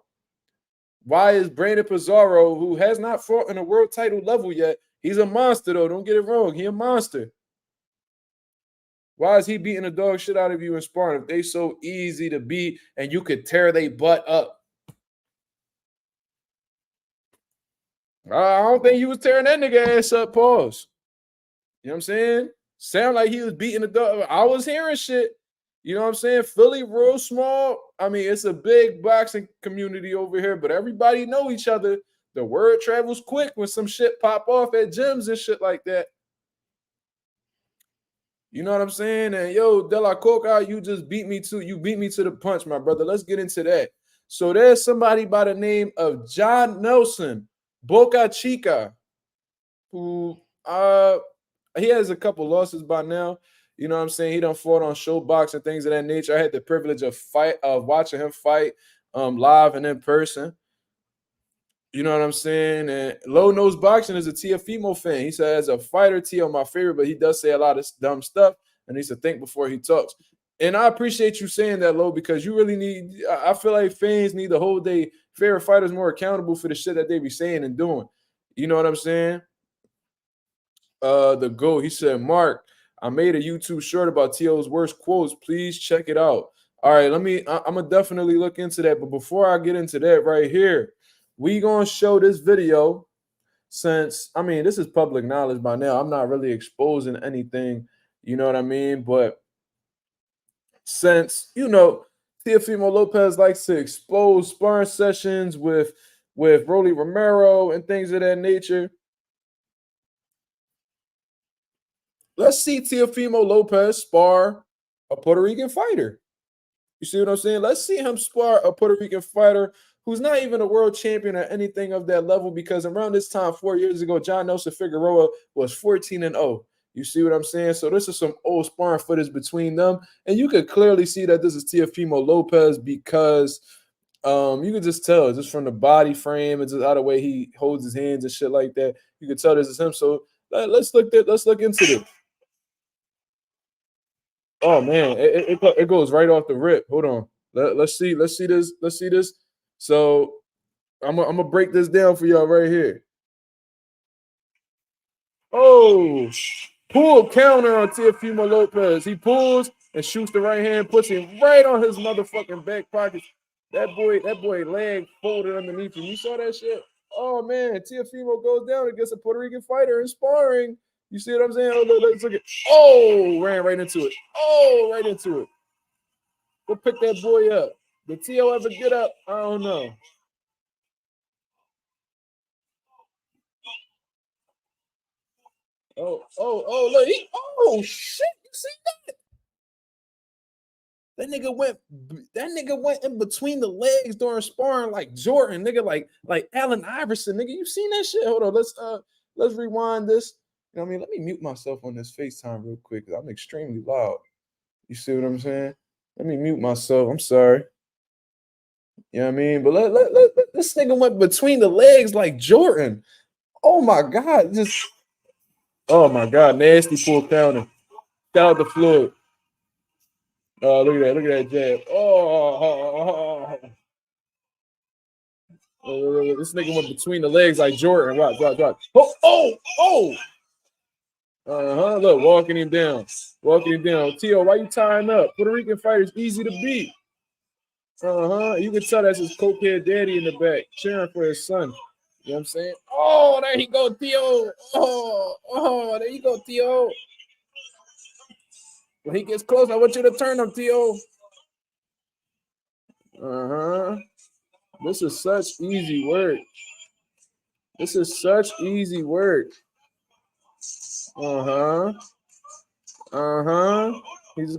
Speaker 3: Why is Brandon Pizarro, who has not fought in a world title level yet, he's a monster though, don't get it wrong, he a monster. Why is he beating the dog shit out of you in sparring if they so easy to beat and you could tear their butt up? I don't think he was tearing that nigga ass up, pause. You know what I'm saying? Sound like he was beating the dog. I was hearing shit. You know what I'm saying? Philly real small. I mean, it's a big boxing community over here, but everybody know each other. The word travels quick when some shit pop off at gyms and shit like that. You know what I'm saying? And yo, De La Coca, you beat me to the punch, my brother. Let's get into that. So there's somebody by the name of John Nelson, Boca Chica, who he has a couple losses by now. You know what I'm saying? He done fought on Showbox and things of that nature. I had the privilege of watching him fight live and in person. You know what I'm saying? And Low Nose Boxing is a Teofimo fan. He says, as a fighter, Teo my favorite, but he does say a lot of dumb stuff and needs to think before he talks. And I appreciate you saying that, Low, because you really I feel like fans need to hold their favorite fighters more accountable for the shit that they be saying and doing. You know what I'm saying? The GOAT, he said, Mark, I made a YouTube short about T.O.'s worst quotes. Please check it out. All right, I'm going to definitely look into that. But before I get into that right here, we going to show this video since, I mean, this is public knowledge by now. I'm not really exposing anything, you know what I mean? But since, you know, Teofimo Lopez likes to expose sparring sessions with Rolly Romero and things of that nature, let's see Teofimo Lopez spar a Puerto Rican fighter. You see what I'm saying? Let's see him spar a Puerto Rican fighter who's not even a world champion or anything of that level, because around this time 4 years ago, John Nelson Figueroa was 14-0. You see what I'm saying? So this is some old sparring footage between them. And you could clearly see that this is Teofimo Lopez because you can just tell just from the body frame and just how the way he holds his hands and shit like that. You can tell this is him. So let's look into this. Oh man, it goes right off the rip. Hold on. Let's see this. So I'm gonna break this down for y'all right here. Oh, pull counter on Teofimo Lopez. He pulls and shoots the right hand, puts him right on his motherfucking back pocket. That boy leg folded underneath him. You saw that shit? Oh man, Teofimo goes down against a Puerto Rican fighter in sparring. You see what I'm saying? Oh, let's look at. Oh, ran right into it. Oh, right into it. Go pick that boy up. Did Teo ever get up? I don't know. Oh, look. Oh, shit. You see that? That nigga went in between the legs during sparring like Jordan, nigga, like Allen Iverson, nigga. You seen that shit? Hold on, let's rewind this. You know what I mean? Let me mute myself on this FaceTime real quick because I'm extremely loud. You see what I'm saying? Let me mute myself. I'm sorry. You know what I mean? But let this nigga went between the legs like Jordan. Oh my God. Oh my God. Nasty full counter. Shout out to Floyd. Oh, look at that jab. Oh. This nigga went between the legs like Jordan. Watch. Oh. Look, walking him down. Tio, why you tying up? Puerto Rican fighters easy to beat. You can tell that's his cokehead daddy in the back, cheering for his son. You know what I'm saying? Oh, there he go, Tio. Oh, there you go, Tio. When he gets close, I want you to turn him, Tio. This is such easy work. He just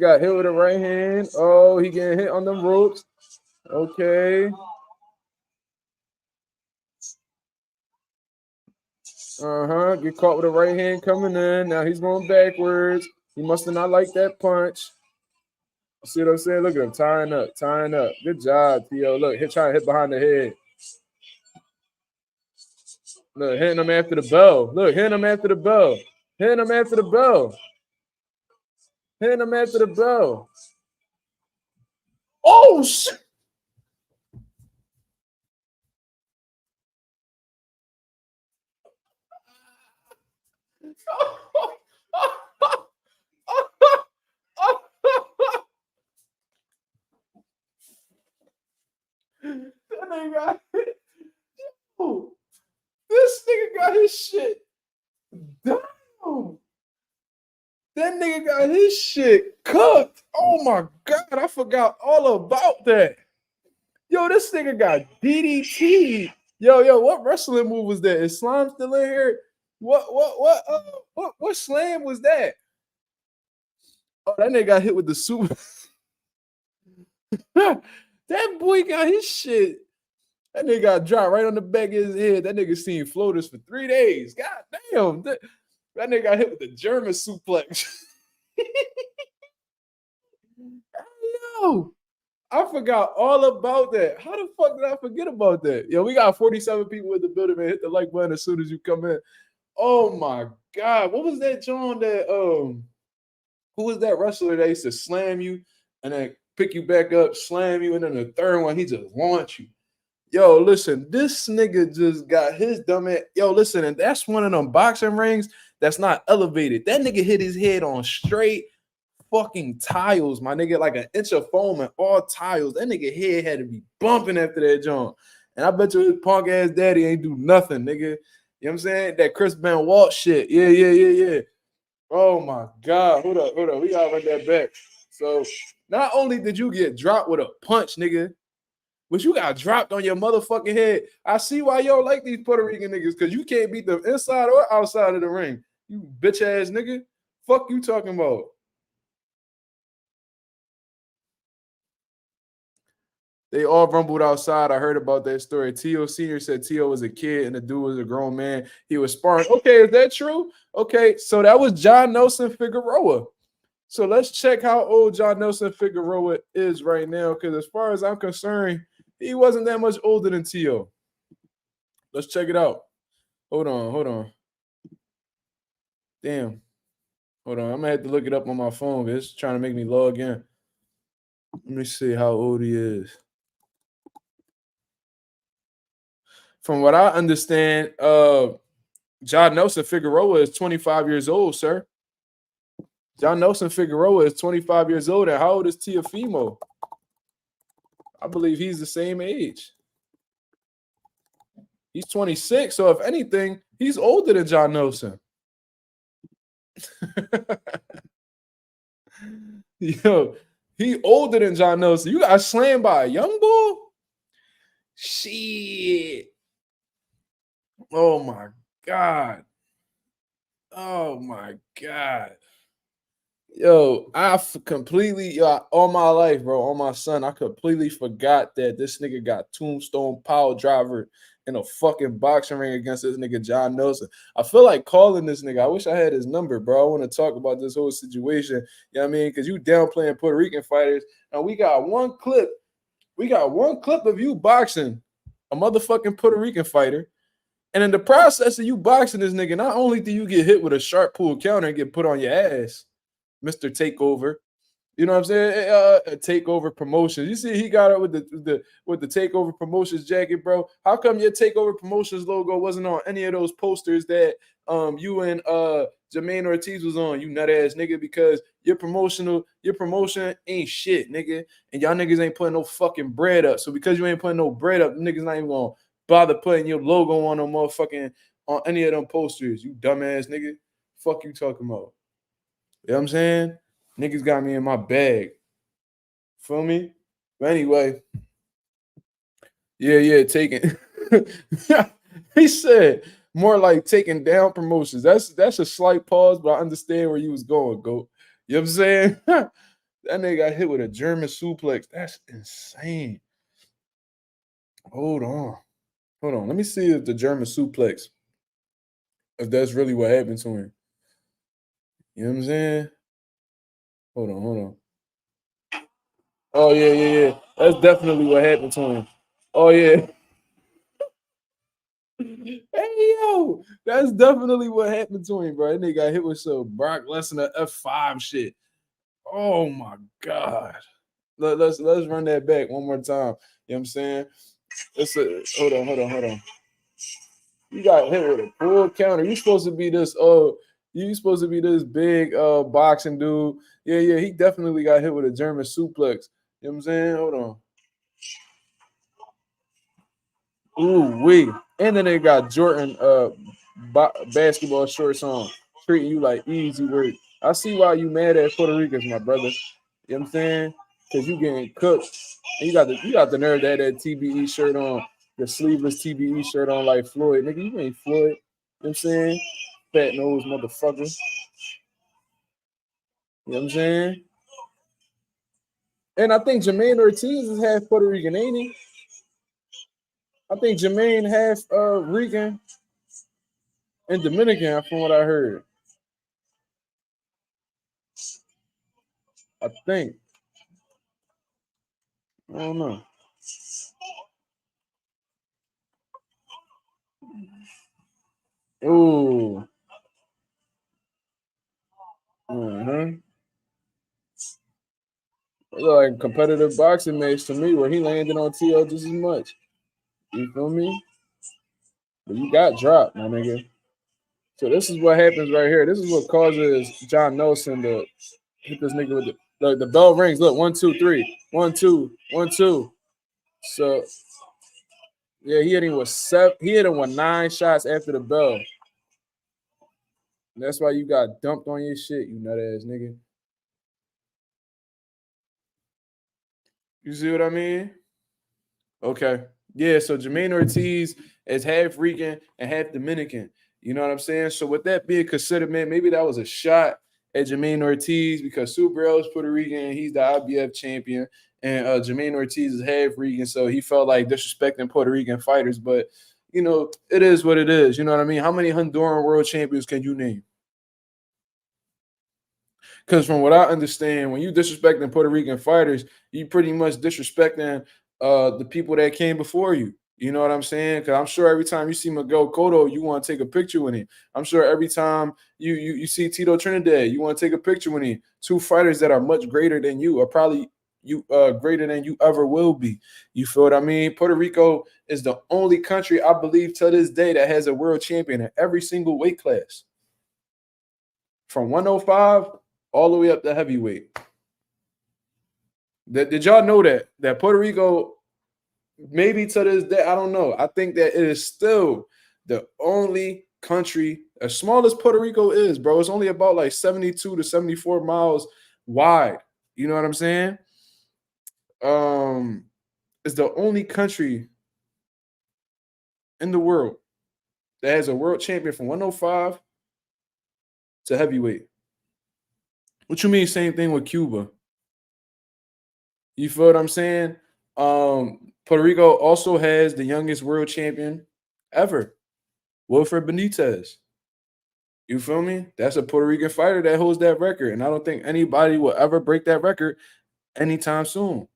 Speaker 3: got hit with a right hand. Oh, he getting hit on them ropes. Okay. Get caught with a right hand coming in. Now he's going backwards. He must have not liked that punch. See what I'm saying? Look at him tying up. Good job, Theo. Look, trying to hit behind the head. Look, hitting him after the bell. Oh, shit. That nigga got hit. This nigga got his shit down. That nigga got his shit cooked. Oh my God, I forgot all about that. Yo, this nigga got DDT. Yo, what wrestling move was that? Is Slime still in here? What slam was that? Oh, that nigga got hit with the super. That boy got his shit. That nigga got dropped right on the back of his head. That nigga seen floaters for 3 days. God damn. That nigga got hit with the German suplex. Yo, I forgot all about that. How the fuck did I forget about that? Yo, we got 47 people in the building, man. Hit the like button as soon as you come in. Oh my God. What was that John that who was that wrestler that used to slam you and then pick you back up, slam you, and then the third one, he just launched you. Yo, listen, this nigga just got his dumb ass. Yo, listen, and that's one of them boxing rings that's not elevated. That nigga hit his head on straight fucking tiles, my nigga, like an inch of foam and all tiles. That nigga head had to be bumping after that joint. And I bet you his punk ass daddy ain't do nothing, nigga. You know what I'm saying? That Chris Benoit shit. Yeah. Oh my God. Hold up. We gotta run that back. So not only did you get dropped with a punch, nigga, but you got dropped on your motherfucking head. I see why y'all like these Puerto Rican niggas, because you can't beat them inside or outside of the ring. You bitch ass nigga. Fuck you talking about. They all rumbled outside. I heard about that story. Tio Sr. said Tio was a kid and the dude was a grown man. He was sparring. Okay, is that true? Okay, so that was John Nelson Figueroa. So let's check how old John Nelson Figueroa is right now, because as far as I'm concerned, he wasn't that much older than Tio. Let's check it out. Hold on. Damn. Hold on. I'm going to have to look it up on my phone because it's trying to make me log in. Let me see how old he is. From what I understand, John Nelson Figueroa is 25 years old, sir. John Nelson Figueroa is 25 years old. And how old is Teofimo? I believe he's the same age. He's 26. So if anything, he's older than John Nelson. Yo, he older than John Nelson. You got slammed by a young boy? Shit. Oh my God. Yo, all my life, bro, all my son, I completely forgot that this nigga got tombstone power driver in a fucking boxing ring against this nigga John Nelson. I feel like calling this nigga. I wish I had his number, bro. I want to talk about this whole situation. You know what I mean? Because you downplaying Puerto Rican fighters. And we got one clip. Of you boxing a motherfucking Puerto Rican fighter. And in the process of you boxing this nigga, not only do you get hit with a sharp pull counter and get put on your ass, Mr. Takeover, You know what I'm saying? Takeover Promotions. You see, he got it with the Takeover Promotions jacket, bro. How come your Takeover Promotions logo wasn't on any of those posters that you and Jermaine Ortiz was on, you nut ass nigga? Because your promotion ain't shit, nigga, and y'all niggas ain't putting no fucking bread up. So because you ain't putting no bread up, niggas not even gonna bother putting your logo on no motherfucking on any of them posters. You dumbass nigga. Fuck you talking about? You know what I'm saying? Niggas got me in my bag. Feel me? But anyway, yeah, taking. He said more like taking down promotions. That's a slight pause, but I understand where you was going, Goat. You know what I'm saying? That nigga got hit with a German suplex. That's insane. Hold on. Let me see if the German suplex, if that's really what happened to him. You know what I'm saying? Hold on. Oh, yeah. That's definitely what happened to him. Oh, yeah. Hey, yo. That's definitely what happened to him, bro. That nigga got hit with some Brock Lesnar F5 shit. Oh, my God. Let's run that back one more time. You know what I'm saying? Hold on. You got hit with a full counter. You supposed to be this big boxing dude. Yeah, he definitely got hit with a German suplex. You know what I'm saying? Hold on. Ooh, wee. And then they got Jordan basketball shorts on, treating you like easy work. I see why you mad at Puerto Ricans, my brother. You know what I'm saying? Because you getting cooked. And you got the nerve to have that TBE shirt on, the sleeveless TBE shirt on like Floyd. Nigga, you ain't Floyd. You know what I'm saying? Fat nose motherfucker. You know what I'm saying? And I think Jermaine Ortiz is half Puerto Rican, ain't he? I think Jermaine half Rican and Dominican, from what I heard. I think. I don't know. Ooh. It look like a competitive boxing match to me where he landed on TL just as much. You feel me? But you got dropped, my nigga. So this is what happens right here. This is what causes John Nelson to hit this nigga with the bell rings. Look, 1, 2, 3. 1, 2, 1, 2. So yeah, he hit him with 7. He hit him with 9 shots after the bell. And that's why you got dumped on your shit, you nut ass nigga. You see what I mean? Okay. Yeah, so Jermaine Ortiz is half Rican and half Dominican. You know what I'm saying? So with that being considered, man, maybe that was a shot at Jermaine Ortiz because Subriel is Puerto Rican and he's the IBF champion. And Jermaine Ortiz is half Rican, so he felt like disrespecting Puerto Rican fighters. But, you know, it is what it is. You know what I mean? How many Honduran world champions can you name? Because from what I understand, when you disrespecting Puerto Rican fighters, you pretty much disrespecting the people that came before you. You know what I'm saying? Because I'm sure every time you see Miguel Cotto, you want to take a picture with him. I'm sure every time you see Tito Trinidad, you want to take a picture with him. 2 fighters that are much greater than you, or probably you greater than you ever will be. You feel what I mean? Puerto Rico is the only country, I believe, to this day that has a world champion in every single weight class. From 105 all the way up to heavyweight. Did y'all know that Puerto Rico, maybe to this day, I don't know. I think that it is still the only country, as small as Puerto Rico is, bro. It's only about like 72 to 74 miles wide. You know what I'm saying? It's the only country in the world that has a world champion from 105 to heavyweight. What you mean, same thing with Cuba? You feel what I'm saying? Puerto Rico also has the youngest world champion ever, Wilfred Benitez. You feel me? That's a Puerto Rican fighter that holds that record. And I don't think anybody will ever break that record anytime soon.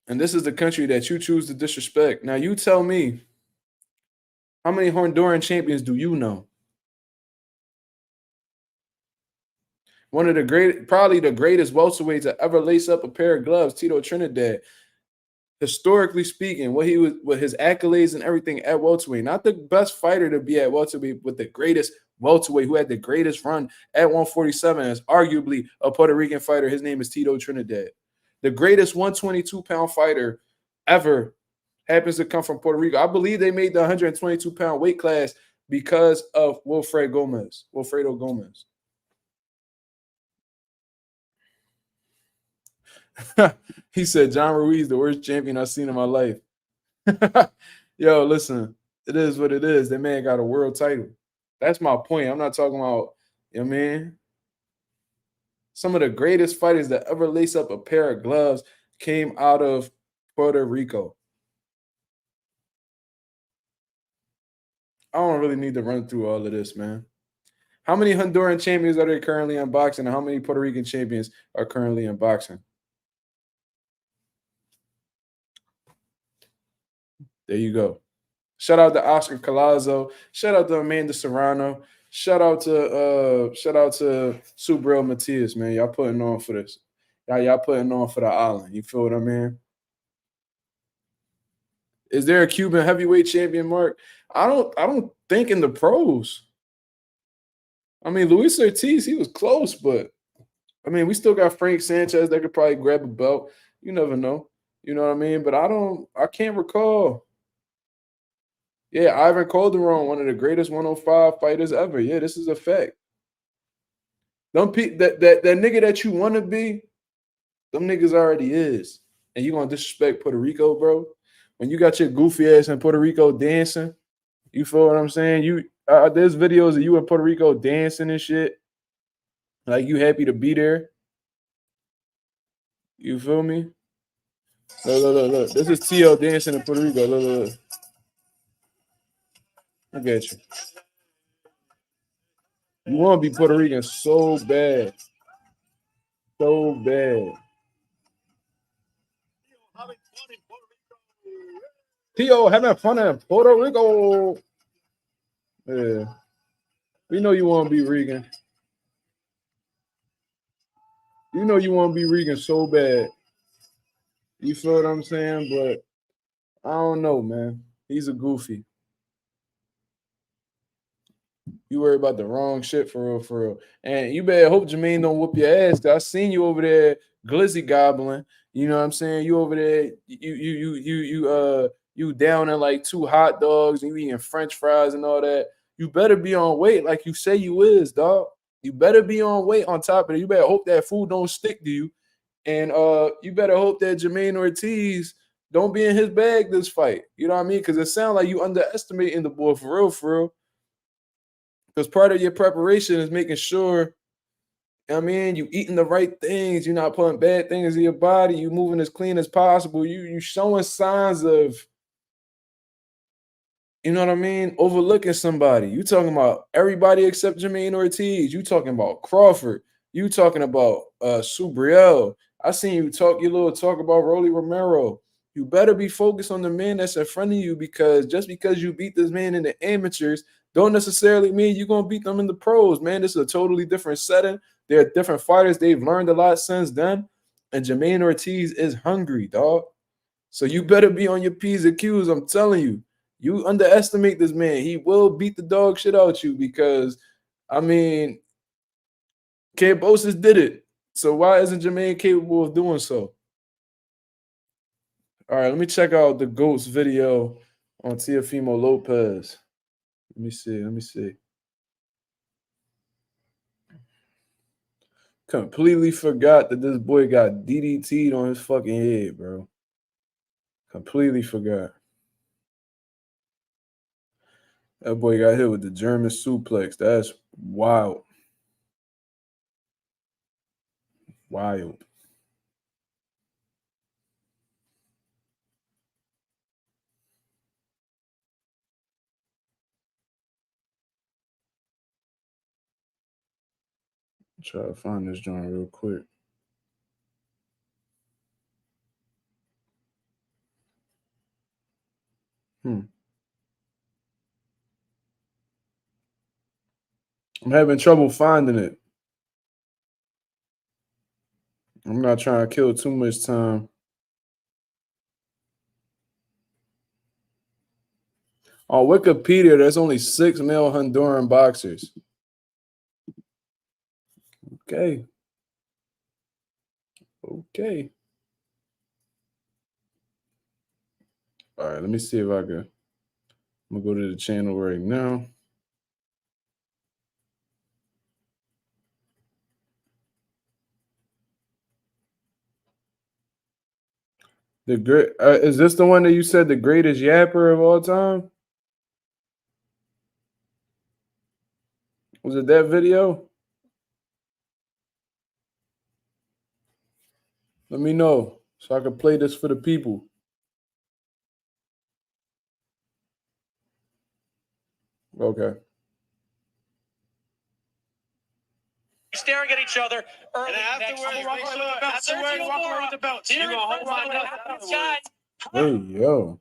Speaker 3: And this is the country that you choose to disrespect. Now, you tell me, how many Honduran champions do you know? One of the great, probably the greatest welterweight to ever lace up a pair of gloves, Tito Trinidad. Historically speaking, what he was, with his accolades and everything at welterweight, not the best fighter to be at welterweight, but the greatest welterweight who had the greatest run at 147 as arguably a Puerto Rican fighter. His name is Tito Trinidad. The greatest 122-pound fighter ever happens to come from Puerto Rico. I believe they made the 122-pound weight class because of Wilfredo Gomez. He said, John Ruiz, the worst champion I've seen in my life. Yo, listen, it is what it is. That man got a world title. That's my point. I'm not talking about, you know what I mean? Some of the greatest fighters that ever lace up a pair of gloves came out of Puerto Rico. I don't really need to run through all of this, man. How many Honduran champions are there currently in boxing, and how many Puerto Rican champions are currently in boxing? There you go. Shout out to Oscar Collazo. Shout out to Amanda Serrano. Shout out to Subriel Matias, man. Y'all putting on for this. Y'all putting on for the island. You feel what I mean? Is there a Cuban heavyweight champion, Mark? I don't think in the pros. I mean, Luis Ortiz, he was close, but I mean, we still got Frank Sanchez that could probably grab a belt. You never know. You know what I mean? But I can't recall. Yeah, Ivan Calderon, one of the greatest 105 fighters ever. Yeah, this is a fact. That nigga that you want to be, them niggas already is. And you gonna disrespect Puerto Rico, bro? When you got your goofy ass in Puerto Rico dancing, you feel what I'm saying? There's videos of you in Puerto Rico dancing and shit. Like you happy to be there. You feel me? Look. This is TL dancing in Puerto Rico. Look. Look at you. You want to be Puerto Rican so bad. So bad. Tio having fun in Puerto Rico. Yeah. We know you want to be Regan. You know you want to be Regan so bad. You feel what I'm saying? But I don't know, man. He's a goofy. You worry about the wrong shit for real, for real. And you better hope Jermaine don't whoop your ass. Cause I seen you over there glizzy gobbling. You know what I'm saying? You over there, you down in like 2 hot dogs and you eating French fries and all that. You better be on weight like you say you is, dog. You better be on weight on top of it. You better hope that food don't stick to you. And you better hope that Jermaine Ortiz don't be in his bag this fight. You know what I mean? Because it sounds like you underestimating the boy for real, for real. Because part of your preparation is making sure, I mean, you eating the right things, you're not putting bad things in your body, you moving as clean as possible, you showing signs of, you know what I mean, overlooking somebody. You talking about everybody except Jermaine Ortiz. You talking about Crawford. You talking about Subriel. I seen you talk your little talk about Rolly Romero. You better be focused on the man that's in front of you, because just because you beat this man in the amateurs don't necessarily mean you're going to beat them in the pros, man. This is a totally different setting. They're different fighters. They've learned a lot since then. And Jermaine Ortiz is hungry, dog. So you better be on your P's and Q's. I'm telling you. You underestimate this man. He will beat the dog shit out you because, I mean, Cambosis did it. So why isn't Jermaine capable of doing so? All right, let me check out the GOAT's video on Teofimo Lopez. Let me see. Completely forgot that this boy got DDT'd on his fucking head, bro. Completely forgot. That boy got hit with the German suplex. That's wild. Wild. Try to find this joint real quick. I'm having trouble finding it. I'm not trying to kill too much time. On Wikipedia, there's only 6 male Honduran boxers. Okay. Okay. All right, let me see if I can. I'm going to go to the channel right now. The great is this the one that you said the greatest yapper of all time? Was it that video? Let me know so I can play this for the people. Okay.
Speaker 5: Staring at each other early.
Speaker 4: And afterwards, walk away with the belts.
Speaker 5: You're gonna hold my neck.
Speaker 3: Hey, yo.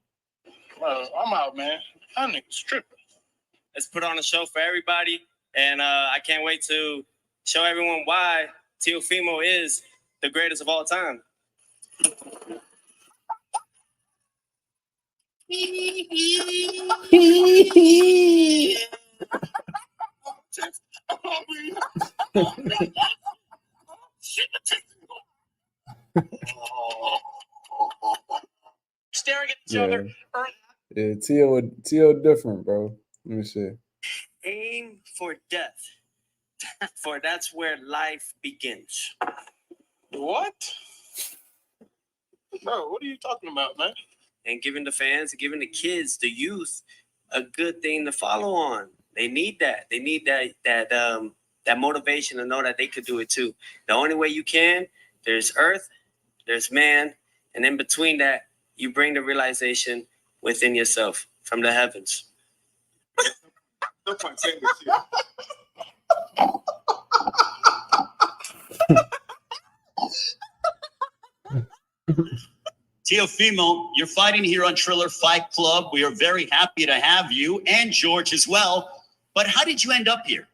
Speaker 5: Well, I'm out, man. That nigga's tripping.
Speaker 4: Let's put on a show for everybody, and I can't wait to show everyone why Teofimo is the greatest of all time.
Speaker 5: Staring at each other early.
Speaker 3: Yeah, Teo different, bro. Let me see.
Speaker 4: Aim for death, for that's where life begins.
Speaker 5: What? Bro, what are you talking about, man?
Speaker 4: And giving the fans, giving the kids, the youth, a good thing to follow on. They need that. They need that motivation to know that they could do it too. The only way you can, there's earth, there's man, and in between that, you bring the realization within yourself from the heavens.
Speaker 5: No point saying this shit.
Speaker 6: Teofimo, you're fighting here on Triller Fight Club. We are very happy to have you and George as well. But how did you end up here?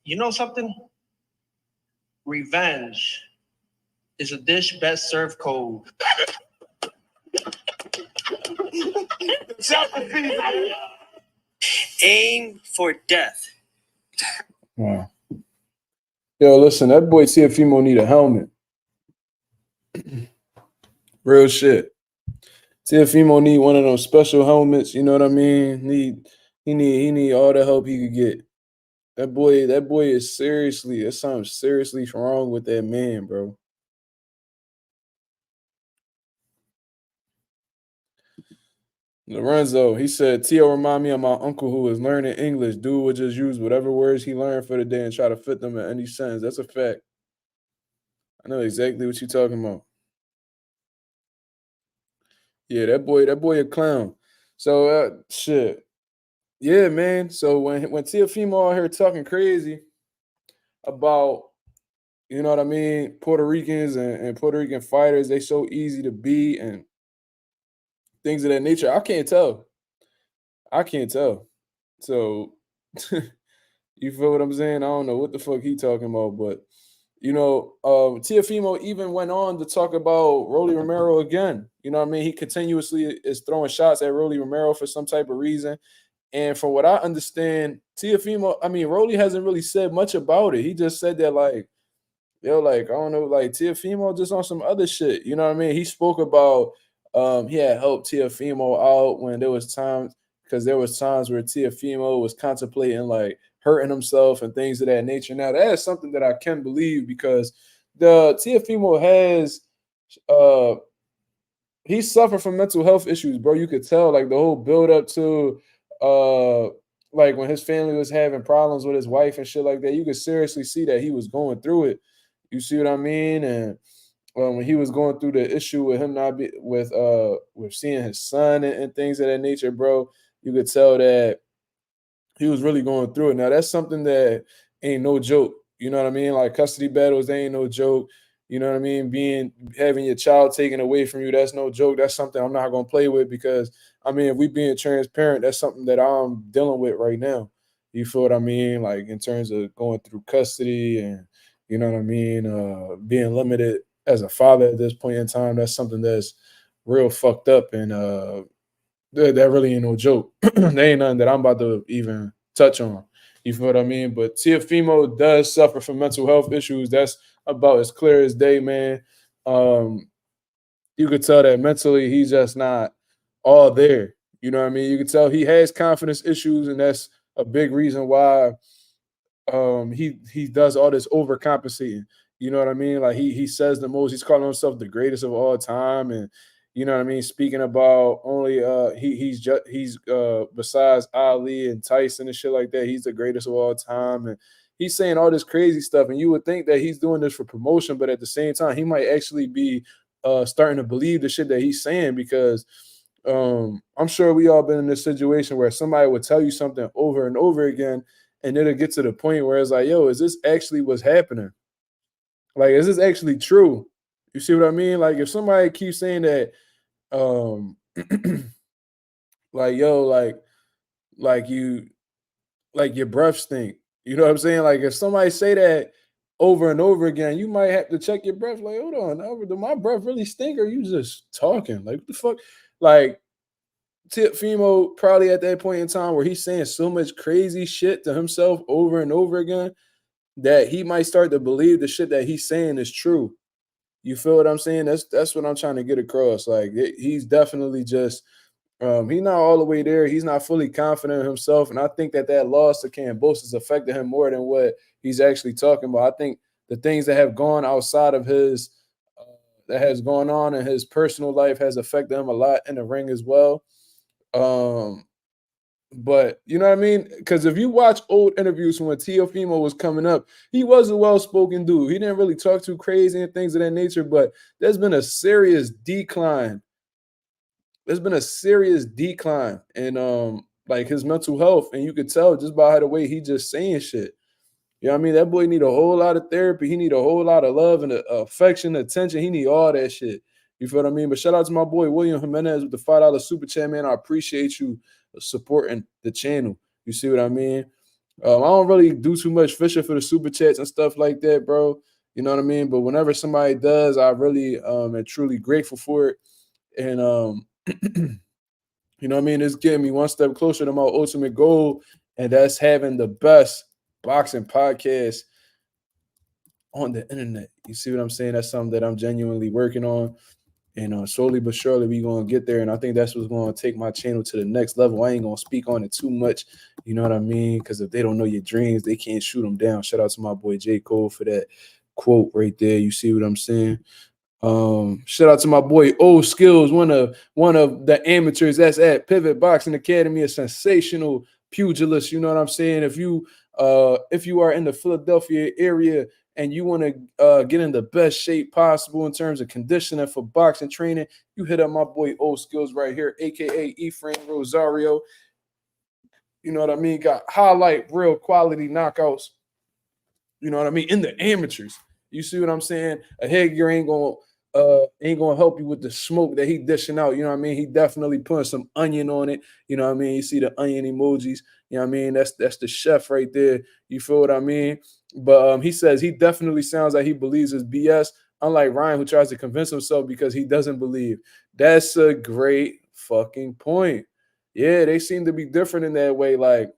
Speaker 5: You know something? Revenge is a dish best served cold.
Speaker 4: Aim for death.
Speaker 3: Wow. Yo, listen, that boy Teofimo need a helmet. Real shit. Teofimo need one of those special helmets. You know what I mean? He need all the help he could get. That boy is seriously. There's something seriously wrong with that man, bro. Lorenzo, he said, Tio remind me of my uncle who was learning English. Dude would just use whatever words he learned for the day and try to fit them in any sentence. That's a fact. I know exactly what you're talking about. Yeah, that boy a clown. So shit. Yeah, man. So when Teofimo out here talking crazy about, you know what I mean, Puerto Ricans and Puerto Rican fighters, they so easy to beat and things of that nature. I can't tell. So you feel what I'm saying? I don't know what the fuck he talking about, but you know, Teofimo even went on to talk about Rolly Romero again. You know what I mean? He continuously is throwing shots at Rolly Romero for some type of reason. And from what I understand, Rolly hasn't really said much about it. He just said that, like, yo, like, I don't know, like, Teofimo just on some other shit. You know what I mean? He spoke about he had helped Teofimo out when there was times where Teofimo was contemplating, like, hurting himself and things of that nature. Now, that is something that I can believe because the Teofimo has he suffered from mental health issues, bro. You could tell, like, the whole build up to like when his family was having problems with his wife and shit like that, you could seriously see that he was going through it. You see what I mean? And when he was going through the issue with him not be with seeing his son and things of that nature, bro, you could tell that he was really going through it. Now, that's something that ain't no joke. You know what I mean? Like, custody battles, they ain't no joke. You know what I mean? Having your child taken away from you, that's no joke. That's something I'm not going to play with because, I mean, if we being transparent, that's something that I'm dealing with right now. You feel what I mean? Like, in terms of going through custody and, You know what I mean? Being limited as a father at this point in time, that's something that's real fucked up, and that really ain't no joke. There ain't nothing that I'm about to even touch on. You feel what I mean? But Teofimo does suffer from mental health issues. That's about as clear as day, man. Um, you could tell that mentally he's just not all there. You know what I mean? You could tell he has confidence issues, and that's a big reason why he does all this overcompensating. You know what I mean? Like he says the most. He's calling himself the greatest of all time, and you know what I mean. Speaking about only he's besides Ali and Tyson and shit like that, he's the greatest of all time, and he's saying all this crazy stuff. And you would think that he's doing this for promotion, but at the same time, he might actually be starting to believe the shit that he's saying because. I'm sure we all been in this situation where somebody would tell you something over and over again, and it'll get to the point where it's like, yo, is this actually what's happening? Like, is this actually true? You see what I mean? Like, if somebody keeps saying that, um, like, yo, like you, like your breath stink. You know what I'm saying? Like, if somebody say that over and over again, you might have to check your breath. Like, hold on, do my breath really stink, or you just talking? Like, what the fuck? Like, Teofimo probably at that point in time where he's saying so much crazy shit to himself over and over again that he might start to believe the shit that he's saying is true. You feel what I'm saying? That's what I'm trying to get across. Like he's definitely just he's not all the way there. He's not fully confident in himself, and I think that loss to Kambosos affected him more than what he's actually talking about. I think the things that have gone outside of his that has gone on in his personal life has affected him a lot in the ring as well. Um, but you know what I mean? Because if you watch old interviews from when Teofimo was coming up, he was a well-spoken dude. He didn't really talk too crazy and things of that nature, but there's been a serious decline. There's been a serious decline in like his mental health, and you could tell just by the way he just saying shit. You know what I mean? That boy need a whole lot of therapy. He need a whole lot of love and affection, attention. He need all that shit. You feel what I mean? But shout out to my boy William Jimenez with the $5 super chat, man. I appreciate you supporting the channel. You see what I mean? I don't really do too much fishing for the super chats and stuff like that, bro. You know what I mean? But whenever somebody does, I really am truly grateful for it. And you know what I mean? It's getting me one step closer to my ultimate goal, and that's having the best boxing podcast on the internet. You see what I'm saying? That's something that I'm genuinely working on. And slowly but surely we're going to get there. And I think that's what's going to take my channel to the next level. I ain't going to speak on it too much. You know what I mean? Because if they don't know your dreams, they can't shoot them down. Shout out to my boy J. Cole for that quote right there. You see what I'm saying? Shout out to my boy O Skills, one of the amateurs that's at Pivot Boxing Academy, a sensational pugilist. You know what I'm saying? If you are in the Philadelphia area and you want to get in the best shape possible in terms of conditioning for boxing training, you hit up my boy O Skills right here, aka Ephraim Rosario. You know what I mean? Got highlight real quality knockouts. You know what I mean? In the amateurs. You see what I'm saying? A headgear ain't gonna help you with the smoke that he dishing out. You know what I mean? He definitely putting some onion on it. You know what I mean? You see the onion emojis. You know what I mean? That's the chef right there. You feel what I mean? But he says he definitely sounds like he believes his BS, unlike Ryan, who tries to convince himself because he doesn't believe. That's a great fucking point. Yeah, they seem to be different in that way. Like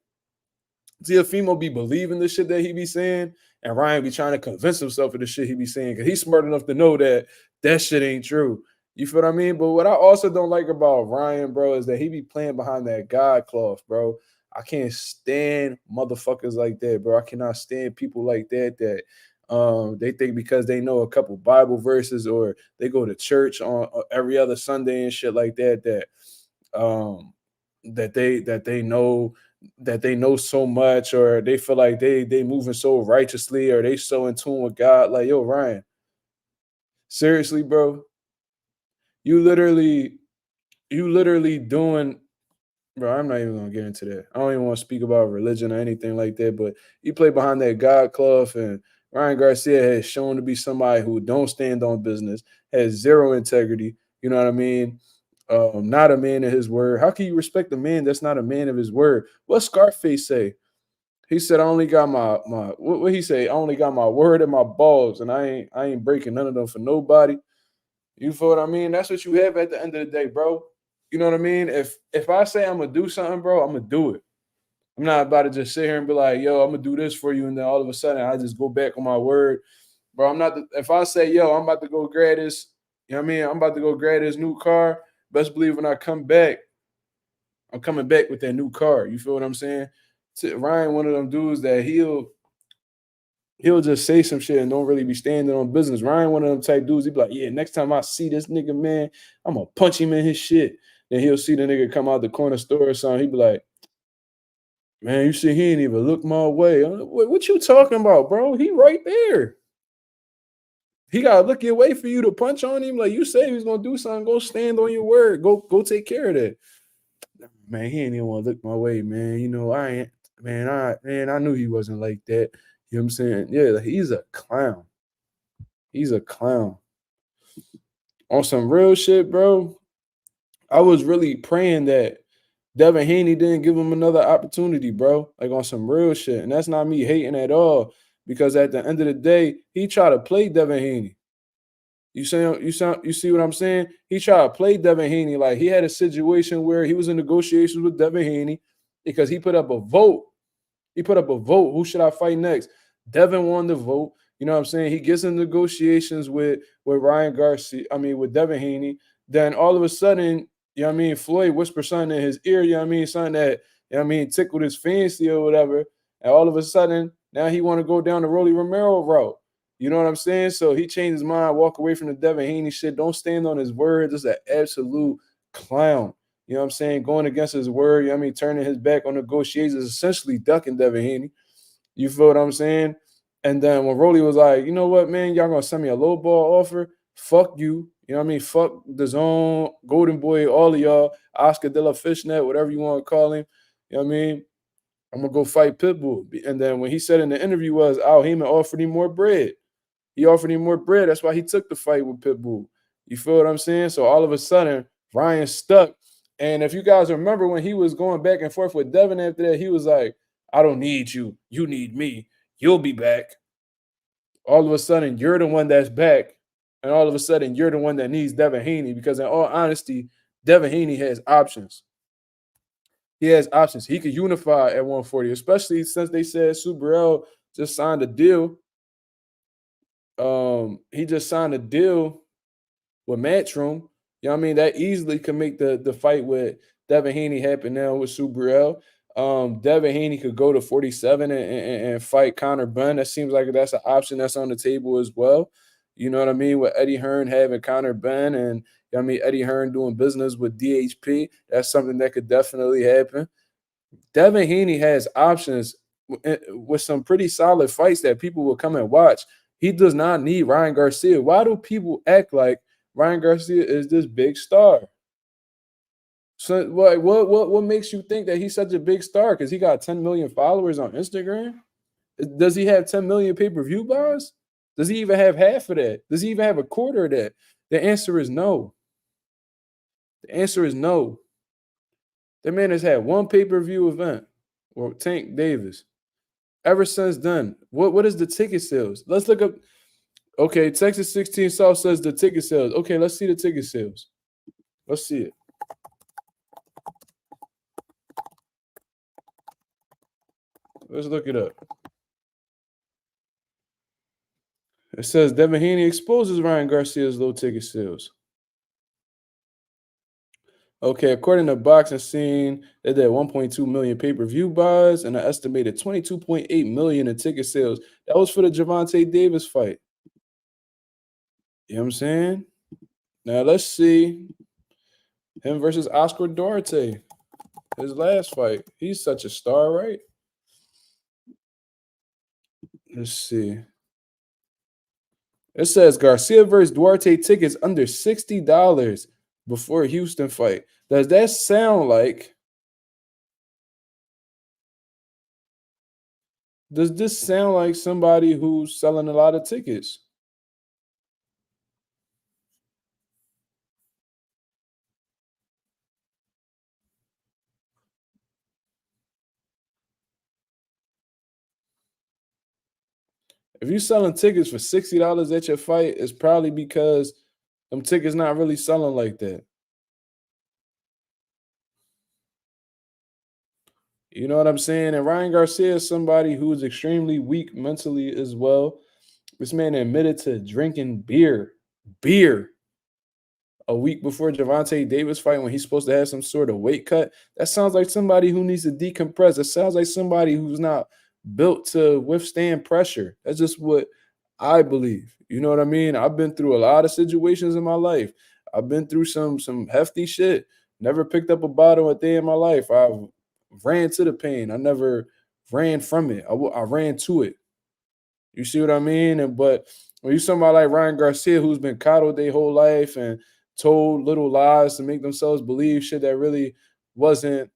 Speaker 3: Teofimo be believing the shit that he be saying, and Ryan be trying to convince himself of the shit he be saying because he's smart enough to know that shit ain't true. You feel what I mean? But what I also don't like about Ryan, bro, is that he be playing behind that God cloth, bro. I can't stand motherfuckers like that, bro. I cannot stand people like that they think because they know a couple Bible verses or they go to church on every other Sunday and shit like that that they know so much, or they feel like they moving so righteously, or they so in tune with God. Like, yo, Ryan, seriously, bro, you literally doing, bro. I'm not even gonna get into that. I don't even want to speak about religion or anything like that. But you play behind that God cloth, and Ryan Garcia has shown to be somebody who don't stand on business, has zero integrity. You know what I mean? Not a man of his word. How can you respect a man that's not a man of his word? What Scarface say? He said, I only got my what he say? I only got my word and my balls, and I ain't breaking none of them for nobody. You feel what I mean? That's what you have at the end of the day, bro. You know what I mean? If I say I'm gonna do something, bro, I'm gonna do it. I'm not about to just sit here and be like, yo, I'm gonna do this for you, and then all of a sudden I just go back on my word. Bro, I'm not if I say, yo, I'm about to go grab this, you know what I mean? I'm about to go grab this new car. Best believe when I come back, I'm coming back with that new car. You feel what I'm saying? Ryan, one of them dudes that he'll just say some shit and don't really be standing on business. Ryan, one of them type dudes, he be like, yeah, next time I see this nigga, man, I'm gonna punch him in his shit. Then he'll see the nigga come out the corner store or something. He be like, man, you see, he ain't even look my way. I'm like, what you talking about, bro? He right there. He gotta look your way for you to punch on him. Like you say he was gonna do something, go stand on your word. Go take care of that. Man, he ain't even want to look my way, man. You know, I ain't, I knew he wasn't like that. You know what I'm saying? Yeah, like, he's a clown. He's a clown. On some real shit, bro. I was really praying that Devin Haney didn't give him another opportunity, bro. Like on some real shit. And that's not me hating at all. Because at the end of the day, he tried to play Devin Haney. You see what I'm saying? He tried to play Devin Haney. Like he had a situation where he was in negotiations with Devin Haney because he put up a vote. He put up a vote. Who should I fight next? Devin won the vote. You know what I'm saying? He gets in negotiations with Ryan Garcia. I mean, with Devin Haney. Then all of a sudden, you know what I mean? Floyd whispers something in his ear. You know what I mean? Something that, you know what I mean, tickled his fancy or whatever. And all of a sudden, now he want to go down the Rolly Romero route. You know what I'm saying? So he changed his mind, walk away from the Devin Haney shit. Don't stand on his word. This is an absolute clown. You know what I'm saying? Going against his word, you know what I mean? Turning his back on negotiations, essentially ducking Devin Haney. You feel what I'm saying? And then when Rolly was like, you know what, man, y'all gonna send me a low ball offer? Fuck you. You know what I mean? Fuck the zone, Golden Boy, all of y'all, Oscar De La Fishnet, whatever you want to call him. You know what I mean? I'm gonna go fight Pitbull. And then when he said in the interview was Al Heyman offered him more bread. He offered him more bread. That's why he took the fight with Pitbull. You feel what I'm saying? So all of a sudden, Ryan stuck. And if you guys remember when he was going back and forth with Devin after that, he was like, I don't need you. You need me. You'll be back. All of a sudden, you're the one that's back. And all of a sudden, you're the one that needs Devin Haney. Because in all honesty, Devin Haney has options. He has options. He could unify at 140, especially since they said Subriel just signed a deal. He just signed a deal with Matchroom. You know what I mean? That easily can make the fight with Devin Haney happen now with Subriel. Devin Haney could go to 47 and fight Conor Benn. That seems like that's an option that's on the table as well. You know what I mean? With Eddie Hearn having Conor Benn and you know what I mean Eddie Hearn doing business with DHP. That's something that could definitely happen. Devin Haney has options with some pretty solid fights that people will come and watch. He does not need Ryan Garcia. Why do people act like Ryan Garcia is this big star? So what makes you think that he's such a big star? Because he got 10 million followers on Instagram? Does he have 10 million pay-per-view buys? Does he even have half of that? Does he even have a quarter of that? The answer is no. The answer is no. That man has had one pay-per-view event, or Tank Davis. Ever since then, what is the ticket sales? Let's look up. Okay, Texas 16 South says the ticket sales. Okay, let's see the ticket sales. Let's see it. Let's look it up. It says Devin Haney exposes Ryan Garcia's low ticket sales. Okay, according to Boxing Scene, they did 1.2 million pay-per-view buys and an estimated 22.8 million in ticket sales. That was for the Gervonta Davis fight. You know what I'm saying? Now let's see him versus Oscar Duarte. His last fight. He's such a star, right? Let's see. It says Garcia versus Duarte tickets under $60 before Houston fight. Does that sound like? Does this sound like somebody who's selling a lot of tickets? If you're selling tickets for $60 at your fight, it's probably because them tickets not really selling like that. You know what I'm saying? And Ryan Garcia is somebody who is extremely weak mentally as well. This man admitted to drinking beer a week before Gervonta Davis fight when he's supposed to have some sort of weight cut. That sounds like somebody who needs to decompress. It sounds like somebody who's not built to withstand pressure. That's just what I believe. You know what I mean? I've been through a lot of situations in my life. I've been through some hefty shit. Never picked up a bottle a day in my life. I've ran to the pain. I never ran from it. I ran to it. You see what I mean? But when you somebody like Ryan Garcia, who's been coddled their whole life and told little lies to make themselves believe shit that really wasn't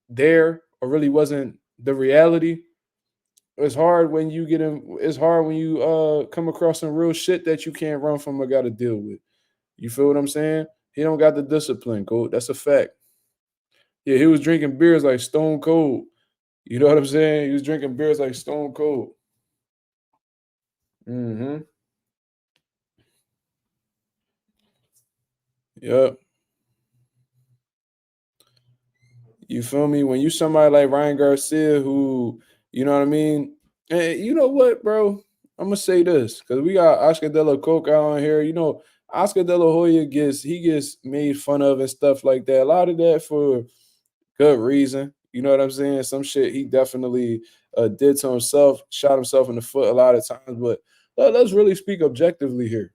Speaker 3: there or really wasn't the reality, it's hard when you get in. It's hard when you come across some real shit that you can't run from or got to deal with. You feel what I'm saying? He don't got the discipline, coach. That's a fact. Yeah, he was drinking beers like Stone Cold. You know what I'm saying? He was drinking beers like Stone Cold. Mm-hmm. Yep. You feel me? When you somebody like Ryan Garcia who, you know what I mean? And you know what, bro? I'm gonna say this because we got Oscar De La Coca on here. You know, Oscar De La Hoya gets made fun of and stuff like that. A lot of that for good reason. You know what I'm saying? Some shit he definitely did to himself, shot himself in the foot a lot of times. But let's really speak objectively here.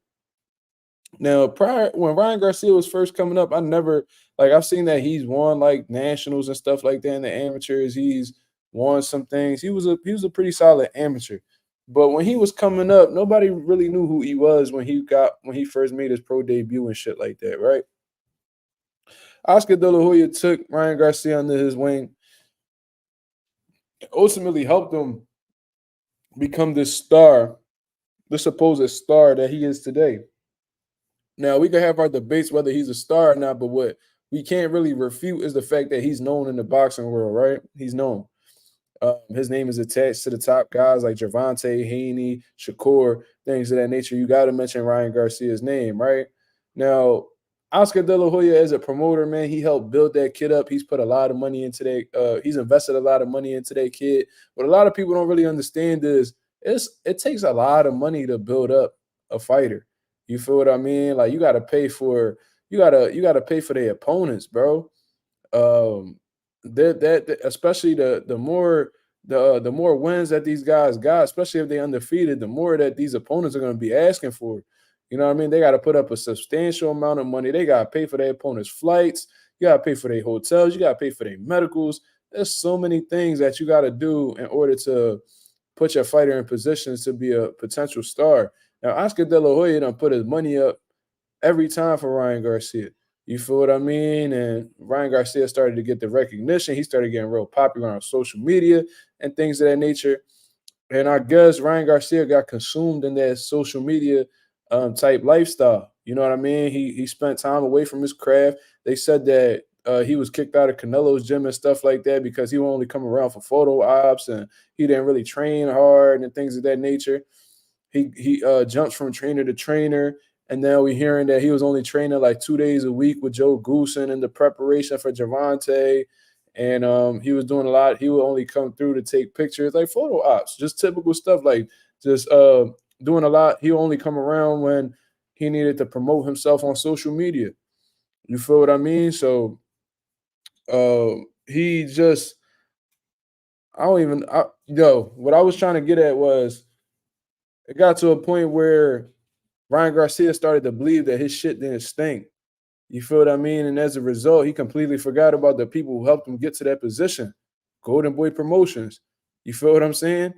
Speaker 3: Now, prior when Ryan Garcia was first coming up, I've seen that he's won like nationals and stuff like that in the amateurs. He's won some things. He was a pretty solid amateur. But when he was coming up, nobody really knew who he was when he first made his pro debut and shit like that, right? Oscar De La Hoya took Ryan Garcia under his wing, ultimately helped him become this star, the supposed star that he is today. Now, we can have our debates whether he's a star or not, but what we can't really refute is the fact that he's known in the boxing world, right? He's known. His name is attached to the top guys like Gervonta, Haney, Shakur, things of that nature. You got to mention Ryan Garcia's name, right? Now, Oscar De La Hoya as a promoter, man, he helped build that kid up. He's put a lot of money into that. He's invested a lot of money into that kid. What a lot of people don't really understand is it takes a lot of money to build up a fighter. You feel what I mean? Like you got to pay for their opponents, bro. That especially the more wins that these guys got, especially if they undefeated, the more that these opponents are going to be asking for. You know what I mean? They got to put up a substantial amount of money. They got to pay for their opponents' flights. You got to pay for their hotels. You got to pay for their medicals. There's so many things that you got to do in order to put your fighter in positions to be a potential star. Now, Oscar De La Hoya done put his money up every time for Ryan Garcia. You feel what I mean? And Ryan Garcia started to get the recognition. He started getting real popular on social media and things of that nature. And I guess Ryan Garcia got consumed in that social media type lifestyle. You know what I mean? He spent time away from his craft. They said that he was kicked out of Canelo's gym and stuff like that because he would only come around for photo ops and he didn't really train hard and things of that nature. He jumps from trainer to trainer. And now we're hearing that he was only training like 2 days a week with Joe Goosen in the preparation for Gervonta. And he was doing a lot. He would only come through to take pictures, like photo ops, just typical stuff, like just doing a lot. He would only come around when he needed to promote himself on social media. You feel what I mean? So he just – what I was trying to get at was it got to a point where Ryan Garcia started to believe that his shit didn't stink. You feel what I mean? And as a result, he completely forgot about the people who helped him get to that position. Golden Boy Promotions. You feel what I'm saying?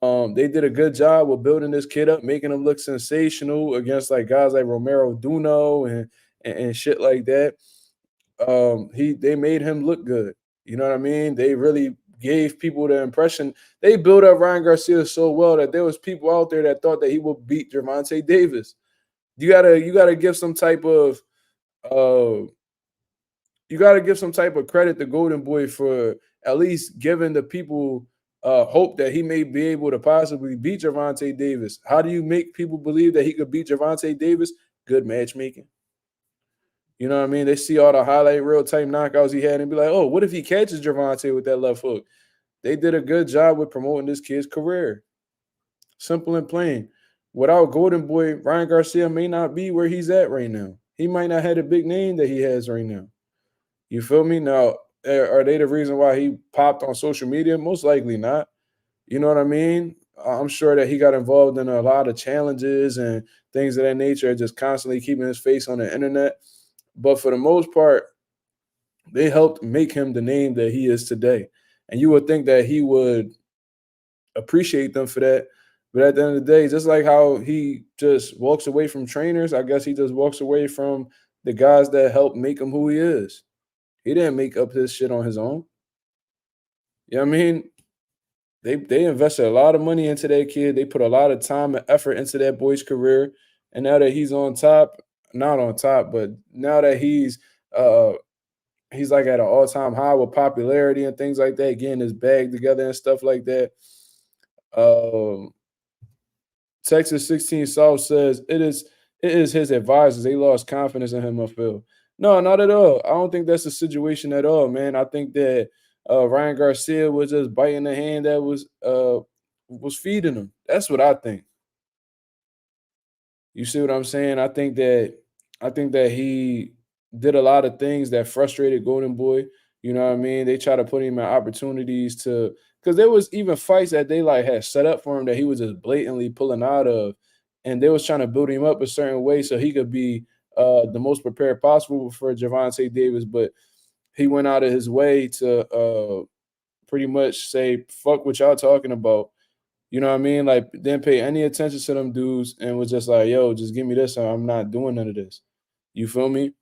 Speaker 3: They did a good job with building this kid up, making him look sensational against like guys like Romero Duno and shit like that. They made him look good. You know what I mean? They really gave people the impression. They built up Ryan Garcia so well that there was people out there that thought that he would beat Gervonta Davis. You gotta give some type of credit to Golden Boy for at least giving the people hope that he may be able to possibly beat Gervonta Davis. How do you make people believe that he could beat Gervonta Davis? Good matchmaking. You know what I mean? They see all the highlight reel type knockouts he had and be like, oh, what if he catches Gervonta with that left hook? They did a good job with promoting this kid's career. Simple and plain. Without Golden Boy, Ryan Garcia may not be where he's at right now. He might not have a big name that he has right now. You feel me? Now, are they the reason why he popped on social media? Most likely not. You know what I mean? I'm sure that he got involved in a lot of challenges and things of that nature, just constantly keeping his face on the internet. But for the most part, they helped make him the name that he is today. And you would think that he would appreciate them for that. But at the end of the day, just like how he just walks away from trainers, I guess he just walks away from the guys that helped make him who he is. He didn't make up his shit on his own. You know what I mean? They invested a lot of money into that kid. They put a lot of time and effort into that boy's career. And now that he's on top, not on top, but now that he's like at an all-time high with popularity and things like that, getting his bag together and stuff like that. Texas 16 South says it is his advisors. They lost confidence in him, I feel. No, not at all. I don't think that's the situation at all, man. I think that Ryan Garcia was just biting the hand that was feeding him. That's what I think. You see what I'm saying? I think that he did a lot of things that frustrated Golden Boy. You know what I mean? They try to put him in opportunities to, because there was even fights that they like had set up for him that he was just blatantly pulling out of, and they was trying to build him up a certain way so he could be the most prepared possible for Gervonta Davis. But he went out of his way to pretty much say, fuck what y'all talking about. You know what I mean? Like, didn't pay any attention to them dudes and was just like, yo, just give me this. I'm not doing none of this. You feel me?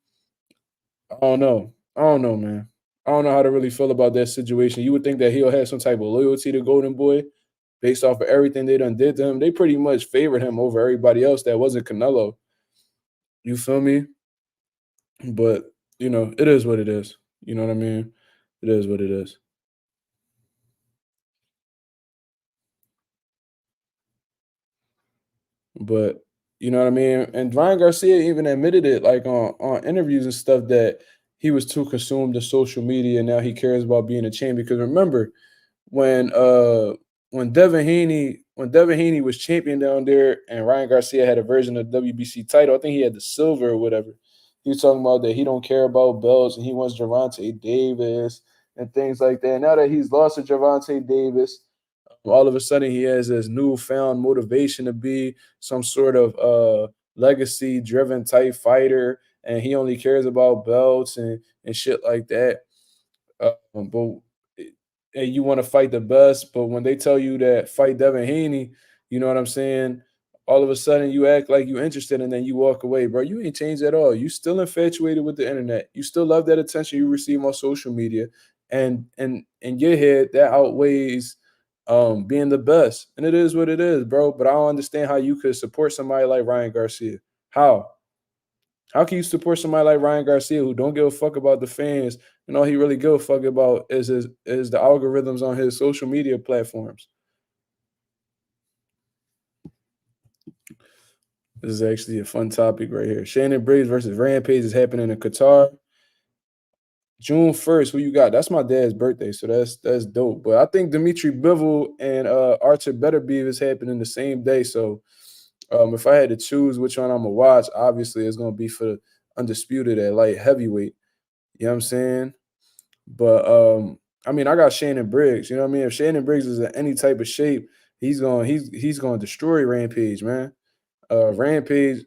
Speaker 3: I don't know, man. I don't know how to really feel about that situation. You would think that he'll have some type of loyalty to Golden Boy based off of everything they done did to him. They pretty much favored him over everybody else that wasn't Canelo. You feel me? But, it is what it is. You know what I mean? It is what it is. But you know what I mean? And Ryan Garcia even admitted it like on interviews and stuff that he was too consumed in social media and now he cares about being a champion. Because remember, when Devin Haney was champion down there and Ryan Garcia had a version of the WBC title, I think he had the silver or whatever. He was talking about that he don't care about belts and he wants Gervonta Davis and things like that. Now that he's lost to Gervonta Davis, all of a sudden he has this newfound motivation to be some sort of legacy driven type fighter, and he only cares about belts and shit like that. But and you want to fight the best, but when they tell you that fight Devin Haney, you know what I'm saying? All of a sudden you act like you're interested and then you walk away, bro. You ain't changed at all. You still infatuated with the internet. You still love that attention you receive on social media. And in your head, that outweighs being the best. And it is what it is, bro. But I don't understand how you could support somebody like Ryan Garcia. How? How can you support somebody like Ryan Garcia who don't give a fuck about the fans and all he really give a fuck about is the algorithms on his social media platforms? This is actually a fun topic right here. Shannon Briggs versus Rampage is happening in Qatar. June 1st, who you got? That's my dad's birthday, so that's dope. But I think Dimitri Bivol and Archer Beterbiev is happening the same day. So if I had to choose which one I'm gonna watch, obviously it's gonna be for Undisputed at light heavyweight. You know what I'm saying? But I mean, I got Shannon Briggs. You know what I mean? If Shannon Briggs is in any type of shape, he's gonna destroy Rampage, man. Rampage,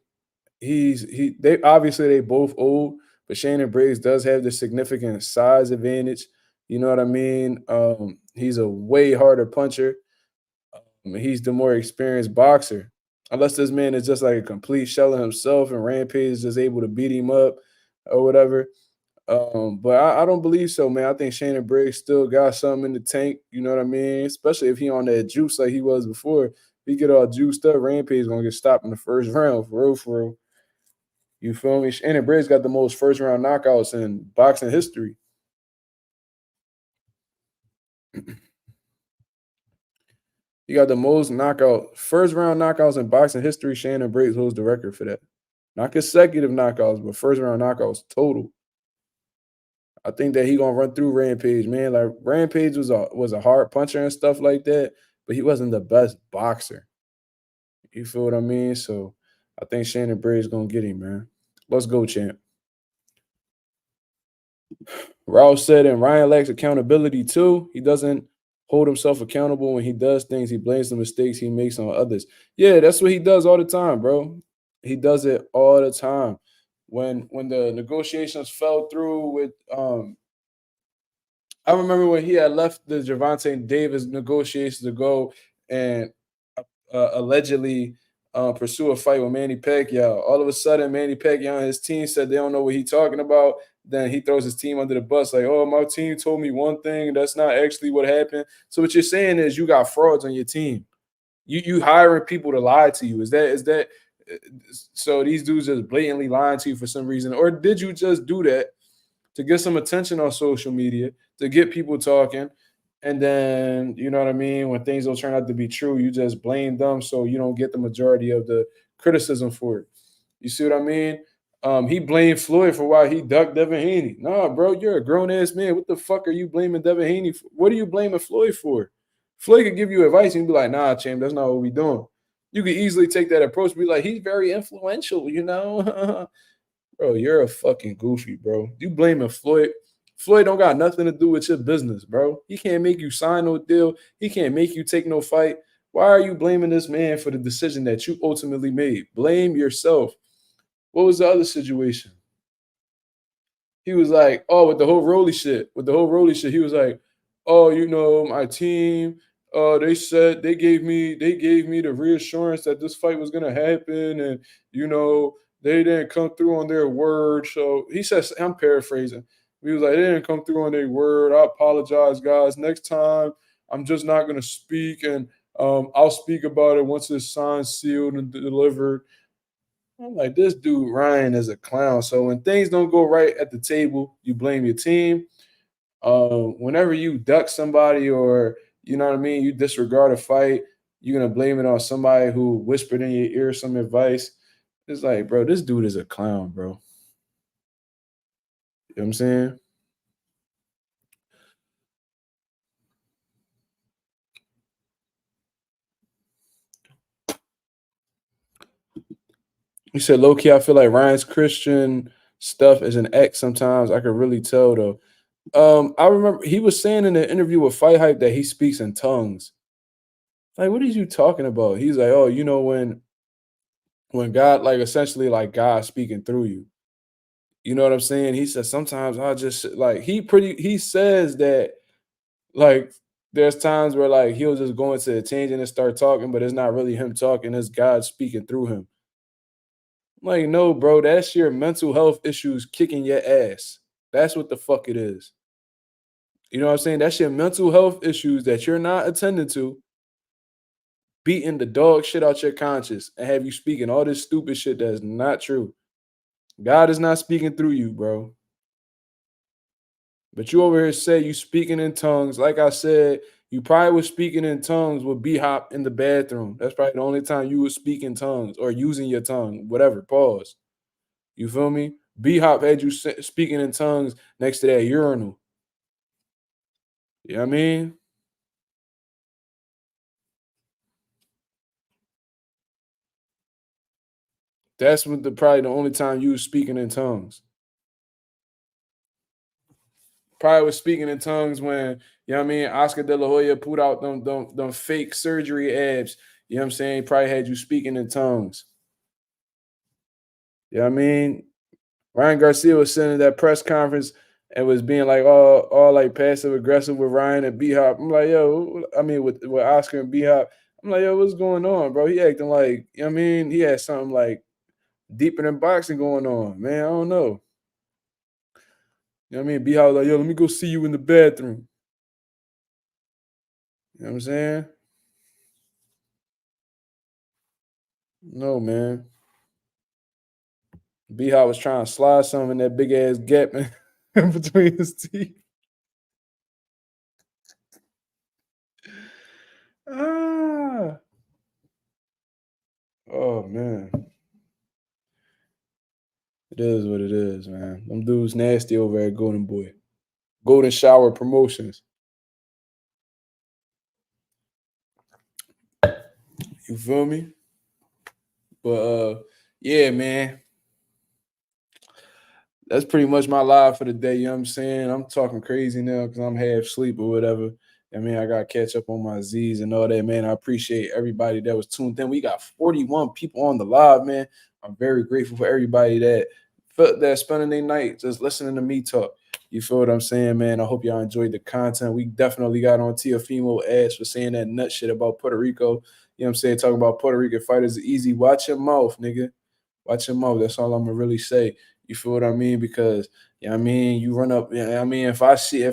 Speaker 3: they obviously they both old, but Shannon Briggs does have the significant size advantage. You know what I mean? He's a way harder puncher. He's the more experienced boxer. Unless this man is just like a complete shell of himself and Rampage is just able to beat him up or whatever. But I don't believe so, man. I think Shannon Briggs still got something in the tank. You know what I mean? Especially if he on that juice like he was before. If he get all juiced up, Rampage is gonna get stopped in the first round, for real, for real. You feel me? Shannon Briggs got the most first round knockouts in boxing history. He got the most first round knockouts in boxing history. Shannon Briggs holds the record for that. Not consecutive knockouts, but first round knockouts total. I think that he gonna run through Rampage, man. Like Rampage was a hard puncher and stuff like that, but he wasn't the best boxer. You feel what I mean? So I think Shannon Briggs gonna get him, man. Let's go, champ. Rouse said, and Ryan lacks accountability too. He doesn't hold himself accountable when he does things. He blames the mistakes he makes on others. Yeah, that's what he does all the time, bro. He does it all the time. When the negotiations fell through with I remember when he had left the Gervonta Davis negotiations to go and allegedly pursue a fight with Manny Pacquiao. All of a sudden, Manny Pacquiao and his team said they don't know what he's talking about. Then he throws his team under the bus, like, "Oh, my team told me one thing, that's not actually what happened." So what you're saying is you got frauds on your team. You hiring people to lie to you. Is that so? These dudes just blatantly lying to you for some reason, or did you just do that to get some attention on social media, to get people talking? And then, you know what I mean, when things don't turn out to be true, you just blame them so you don't get the majority of the criticism for it. You see what I mean? He blamed Floyd for why he ducked Devin Haney. Nah, bro, you're a grown-ass man. What the fuck are you blaming Devin Haney for? What are you blaming Floyd for? Floyd could give you advice and be like, nah, champ, that's not what we doing. You could easily take that approach and be like, he's very influential, you know? Bro, you're a fucking goofy, bro. You blaming Floyd. Floyd don't got nothing to do with your business, bro. He can't make you sign no deal. He can't make you take no fight. Why are you blaming this man for the decision that you ultimately made? Blame yourself. What was the other situation? He was like, oh, with the whole Rolly shit, he was like, oh, you know, my team, they said they gave me the reassurance that this fight was gonna happen, and you know, they didn't come through on their word. So he says, I'm paraphrasing. He was like, they didn't come through on their word. I apologize, guys. Next time, I'm just not gonna speak, and I'll speak about it once it's signed, sealed, and delivered. I'm like, this dude Ryan is a clown. So when things don't go right at the table, you blame your team. Whenever you duck somebody or you know what I mean, you disregard a fight, you're gonna blame it on somebody who whispered in your ear some advice. It's like, bro, this dude is a clown, bro. You know what I'm saying? You said low key, I feel like Ryan's Christian stuff is an X sometimes. I could really tell though. I remember he was saying in an interview with Fight Hype that he speaks in tongues. Like, what are you talking about? He's like, oh, you know, when God, like essentially like God speaking through you. You know what I'm saying? He says sometimes I just like he says that like there's times where like he'll just go into a tangent and start talking, but it's not really him talking, it's God speaking through him. I'm like, no, bro, that's your mental health issues kicking your ass. That's what the fuck it is. You know what I'm saying? That's your mental health issues that you're not attending to, beating the dog shit out your conscience and have you speaking all this stupid shit that's not true. God is not speaking through you, bro. But you over here say you speaking in tongues. Like I said, you probably was speaking in tongues with B-Hop in the bathroom. That's probably the only time you would speak in tongues or using your tongue, whatever, pause. You feel me? B-Hop had you speaking in tongues next to that urinal. You know what I mean? That's probably the only time you was speaking in tongues. Probably was speaking in tongues when, you know what I mean, Oscar De La Hoya put out them fake surgery abs. You know what I'm saying? Probably had you speaking in tongues. You know what I mean? Ryan Garcia was sitting at that press conference and was being like all like passive aggressive with Ryan and B-Hop. I'm like, yo, I mean with Oscar and B-Hop. I'm like, yo, what's going on, bro? He acting like, you know what I mean? He had something like deeper than boxing going on, man. I don't know. You know what I mean? B-Hop was like, yo, let me go see you in the bathroom. You know what I'm saying? No, man. B-Hop was trying to slide something in that big ass gap in between his teeth. Oh man. It is what it is, man. Them dudes nasty over at Golden Boy. Golden Shower Promotions. You feel me? But yeah, man. That's pretty much my live for the day. You know what I'm saying? I'm talking crazy now because I'm half asleep or whatever. I mean, I got to catch up on my Z's and all that, man. I appreciate everybody that was tuned in. We got 41 people on the live, man. I'm very grateful for everybody that felt that spending their night just listening to me talk. You feel what I'm saying, man? I hope y'all enjoyed the content. We definitely got on Teofimo ass for saying that nut shit about Puerto Rico. You know what I'm saying? Talking about Puerto Rican fighters is easy. Watch your mouth, nigga. Watch your mouth. That's all I'm gonna really say. You feel what I mean? Because you know what I mean, you run up. You know what I mean, if I see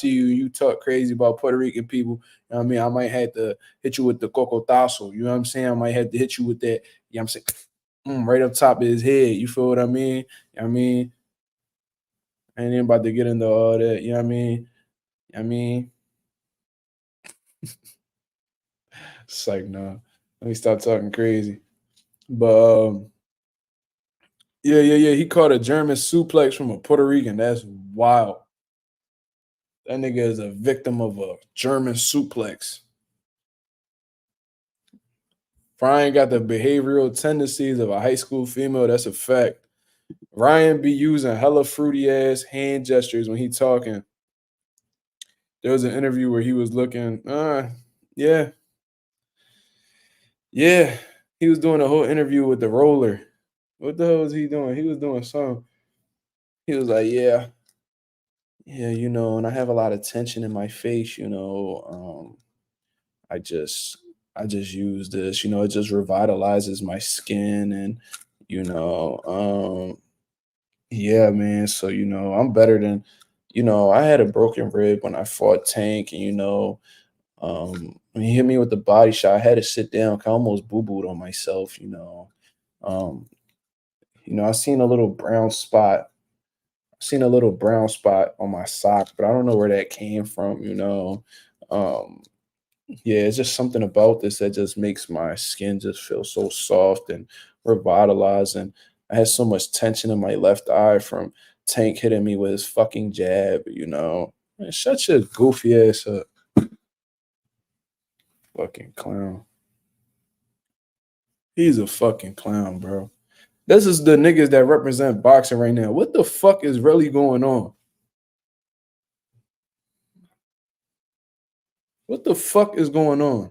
Speaker 3: you, you talk crazy about Puerto Rican people. You know what I mean, I might have to hit you with the cocotazo. You know what I'm saying? I might have to hit you with that. You know what I'm saying? Right up top of his head. You feel what I mean? You know what I mean, I ain't even about to get into all that. You know what I mean? I mean, it's like nah. Let me stop talking crazy. But yeah. He caught a German suplex from a Puerto Rican. That's wild. That nigga is a victim of a German suplex. Ryan got the behavioral tendencies of a high school female. That's a fact. Ryan be using hella fruity ass hand gestures when he talking. There was an interview where he was looking, yeah. He was doing a whole interview with the roller. What the hell was he doing? He was doing something. He was like, yeah, and I have a lot of tension in my face, I just use this, it just revitalizes my skin and yeah, man. So, I'm better than, I had a broken rib when I fought Tank and when he hit me with the body shot, I had to sit down. I almost boo-booed on myself, I seen a little brown spot. On my sock, but I don't know where that came from, Yeah, it's just something about this that just makes my skin just feel so soft and revitalized. And I had so much tension in my left eye from Tank hitting me with his fucking jab. Man, shut your goofy ass up. Fucking clown. He's a fucking clown, bro. This is the niggas that represent boxing right now. What the fuck is really going on? What the fuck is going on?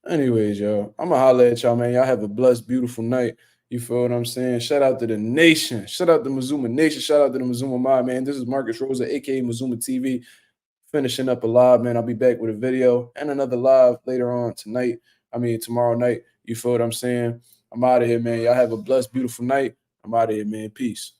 Speaker 3: Anyways, y'all, I'm gonna holler at y'all, man. Y'all have a blessed, beautiful night. You feel what I'm saying? Shout out to the nation. Shout out to Mazuma Nation. Shout out to the Mazuma Mob, man. This is Marcus Rosa, aka Mazuma TV. Finishing up a live, man. I'll be back with a video and another live later on tomorrow night. You feel what I'm saying? I'm out of here, man. Y'all have a blessed, beautiful night. I'm out of here, man. Peace.